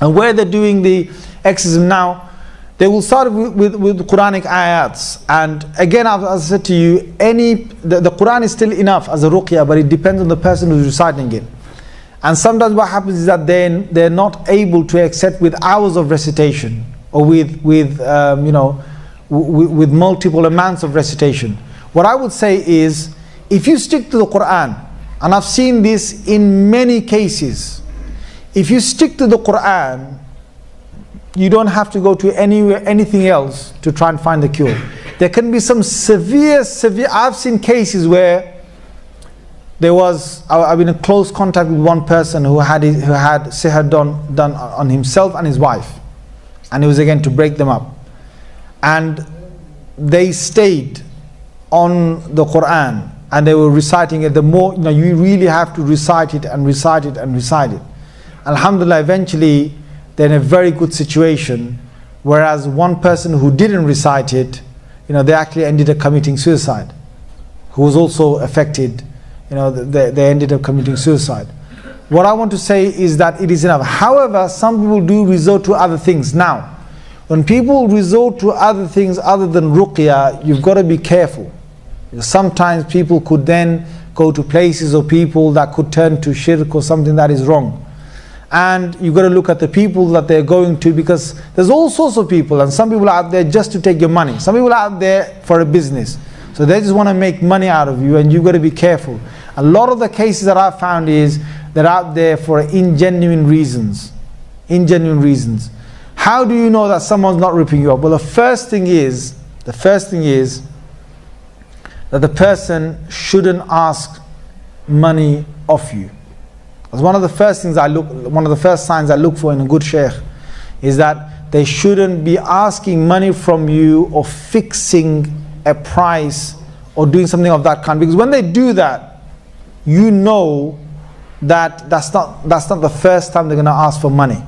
S3: And where they're doing the exorcism now, they will start with Quranic ayats. And again, as I said to you, the Quran is still enough as a ruqya, but it depends on the person who's reciting it. And sometimes what happens is that they're not able to accept with hours of recitation, or with multiple amounts of recitation. What I would say is, if you stick to the Quran, and I've seen this in many cases, if you stick to the Quran, you don't have to go to anything else to try and find the cure. There can be some severe, I've seen cases where I've been in close contact with one person who had sihr done on himself and his wife, and it was again to break them up, and they stayed on the Quran and they were reciting it. The more you really have to recite it and recite it and recite it. Alhamdulillah, eventually they're in a very good situation, whereas one person who didn't recite it, they actually ended up committing suicide, who was also affected, they ended up committing suicide. What I want to say is that it is enough. However, some people do resort to other things. Now, when people resort to other things other than ruqya, you've got to be careful. Sometimes people could then go to places or people that could turn to shirk or something that is wrong. And you've got to look at the people that they're going to, because there's all sorts of people, and some people are out there just to take your money. Some people are out there for a business. So they just want to make money out of you, and you've got to be careful. A lot of the cases that I've found is they're out there for ingenuine reasons. Ingenuine reasons. How do you know that someone's not ripping you up? Well, the first thing is that the person shouldn't ask money off you. That's one of the first things one of the first signs I look for in a good sheikh, is that they shouldn't be asking money from you or fixing a price or doing something of that kind. Because when they do that, you know that that's not the first time they're going to ask for money.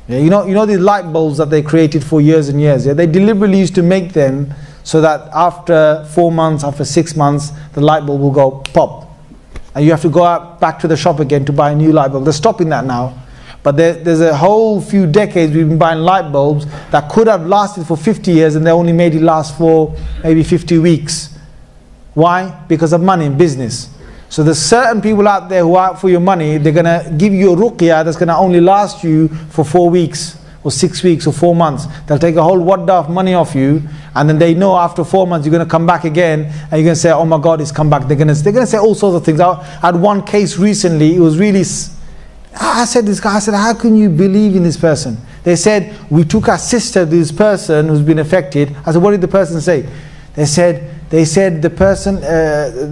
S3: Yeah, you know these light bulbs that they created for years and years. Yeah, they deliberately used to make them so that after 4 months, after 6 months, the light bulb will go pop, and you have to go out back to the shop again to buy a new light bulb. They're stopping that now. But there's a whole few decades we've been buying light bulbs that could have lasted for 50 years, and they only made it last for maybe 50 weeks. Why? Because of money and business. So there's certain people out there who are out for your money. They're going to give you a ruqya that's going to only last you for 4 weeks or 6 weeks or 4 months. They'll take a whole wadda of money off you, and then they know after 4 months you're going to come back again, and you're going to say, oh my God, it's come back. They're going to say all sorts of things. I had one case recently. It was really, I said, how can you believe in this person? They said, we took our sister to this person who's been affected. I said, what did the person say? They said the person,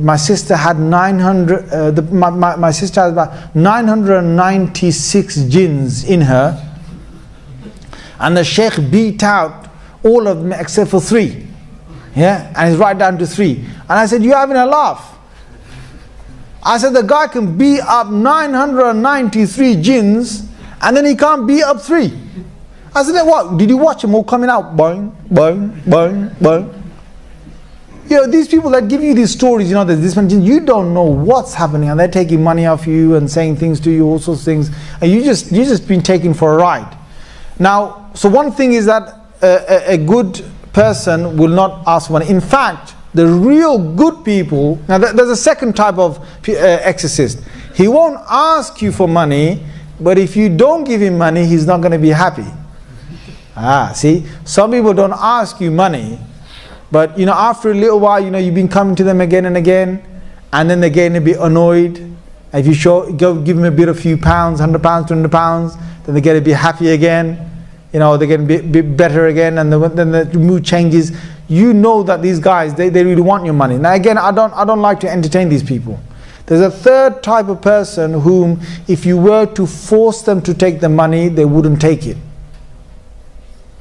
S3: my sister had 900, my sister has about 996 jinns in her, and the sheikh beat out all of them except for 3. Yeah, and he's right down to 3. And I said, you're having a laugh. I said, the guy can beat up 993 jinns and then he can't beat up 3. I said, what? Did you watch them all coming out? Boing, boing, boing, boing. You know, these people that give you these stories, you know, there's this one jinn, you don't know what's happening, and they're taking money off you and saying things to you, all sorts of things, and you just been taken for a ride. Now, so one thing is that a good person will not ask for money. In fact, the real good people, now there's a second type of exorcist. He won't ask you for money, but if you don't give him money, he's not going to be happy. See, some people don't ask you money, but you know, after a little while, you know, you've been coming to them again and again, and then they're getting a bit annoyed. If you go give them a bit, a few pounds, £100, £200, then they get a bit happy again. You know, they get a bit better again, and then the mood changes. You know that these guys, they really want your money. Now again, I don't like to entertain these people. There's a third type of person whom, if you were to force them to take the money, they wouldn't take it.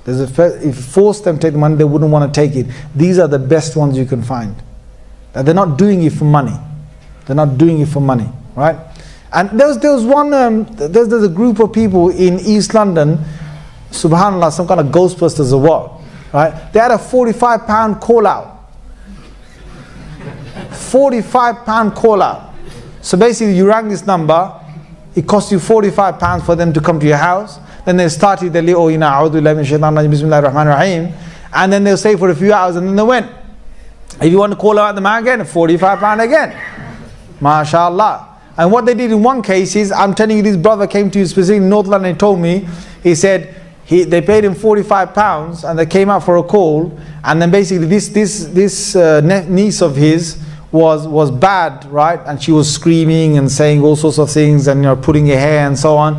S3: If you force them to take the money, they wouldn't want to take it. These are the best ones you can find. They're not doing it for money. They're not doing it for money, right? And there was one, there's a group of people in East London, subhanAllah, some kind of Ghostbusters or what, right? They had a £45 call out. £45 call out. So basically you rang this number, it cost you £45 for them to come to your house. Then they started the little, you know, A'udhu billahi minash shaitanir rajim, Bismillahir Rahmanir Rahim, and then they'll stay for a few hours and then they went. If you want to call out the man again, £45 again. MashaAllah. And what they did in one case is, I'm telling you, this brother came to specifically in North London and told me, he said, they paid him £45 and they came out for a call, and then basically this niece of his was bad, right? And she was screaming and saying all sorts of things and, you know, putting her hair and so on.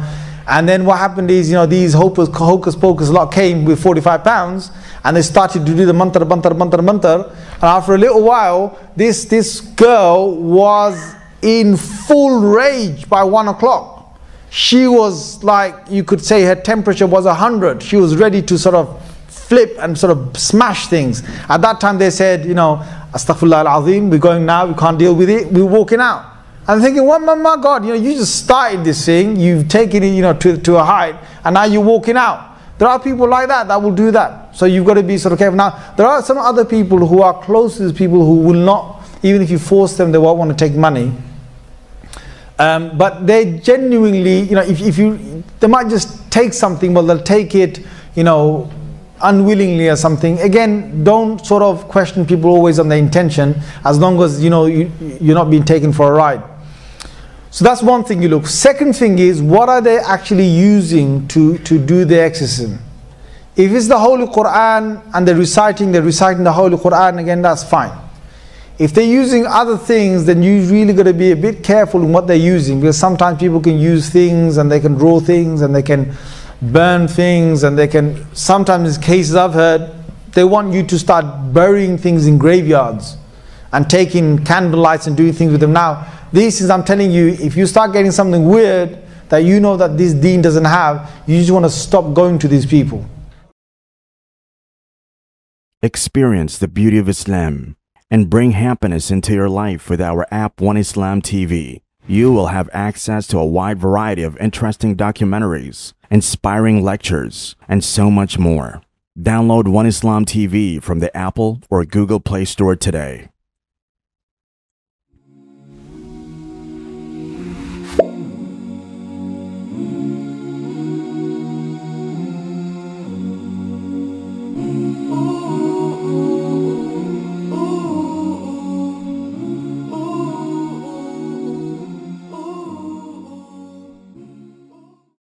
S3: And then what happened is, you know, these hocus pocus lot came with £45 and they started to do the mantra. And after a little while, this girl was in full rage by 1 o'clock. She was like, you could say her temperature was 100. She was ready to sort of flip and sort of smash things. At that time they said, you know, Astaghfirullah al-Azim, we're going now, we can't deal with it, we're walking out. I'm thinking, well, my God, you know, you just started this thing, you've taken it, you know, to a height, and now you're walking out. There are people like that will do that. So you've got to be sort of careful. Now, there are some other people who are close to these people who will not, even if you force them, they won't want to take money. But they genuinely, you know, they might just take something, but they'll take it, you know, unwillingly or something. Again, don't sort of question people always on their intention, as long as, you know, you're not being taken for a ride. So that's one thing you look. Second thing is, what are they actually using to do the exorcism? If it's the Holy Quran and they're reciting the Holy Quran, again, that's fine. If they're using other things, then you really got to be a bit careful in what they're using, because sometimes people can use things and they can draw things and they can burn things, and they can, sometimes in cases I've heard, they want you to start burying things in graveyards and taking candle lights and doing things with them. Now, these things, I'm telling you, if you start getting something weird that you know that this deen doesn't have, you just want to stop going to these people.
S4: Experience the beauty of Islam and bring happiness into your life with our app One Islam TV. You will have access to a wide variety of interesting documentaries, inspiring lectures, and so much more. Download One Islam TV from the Apple or Google Play Store today.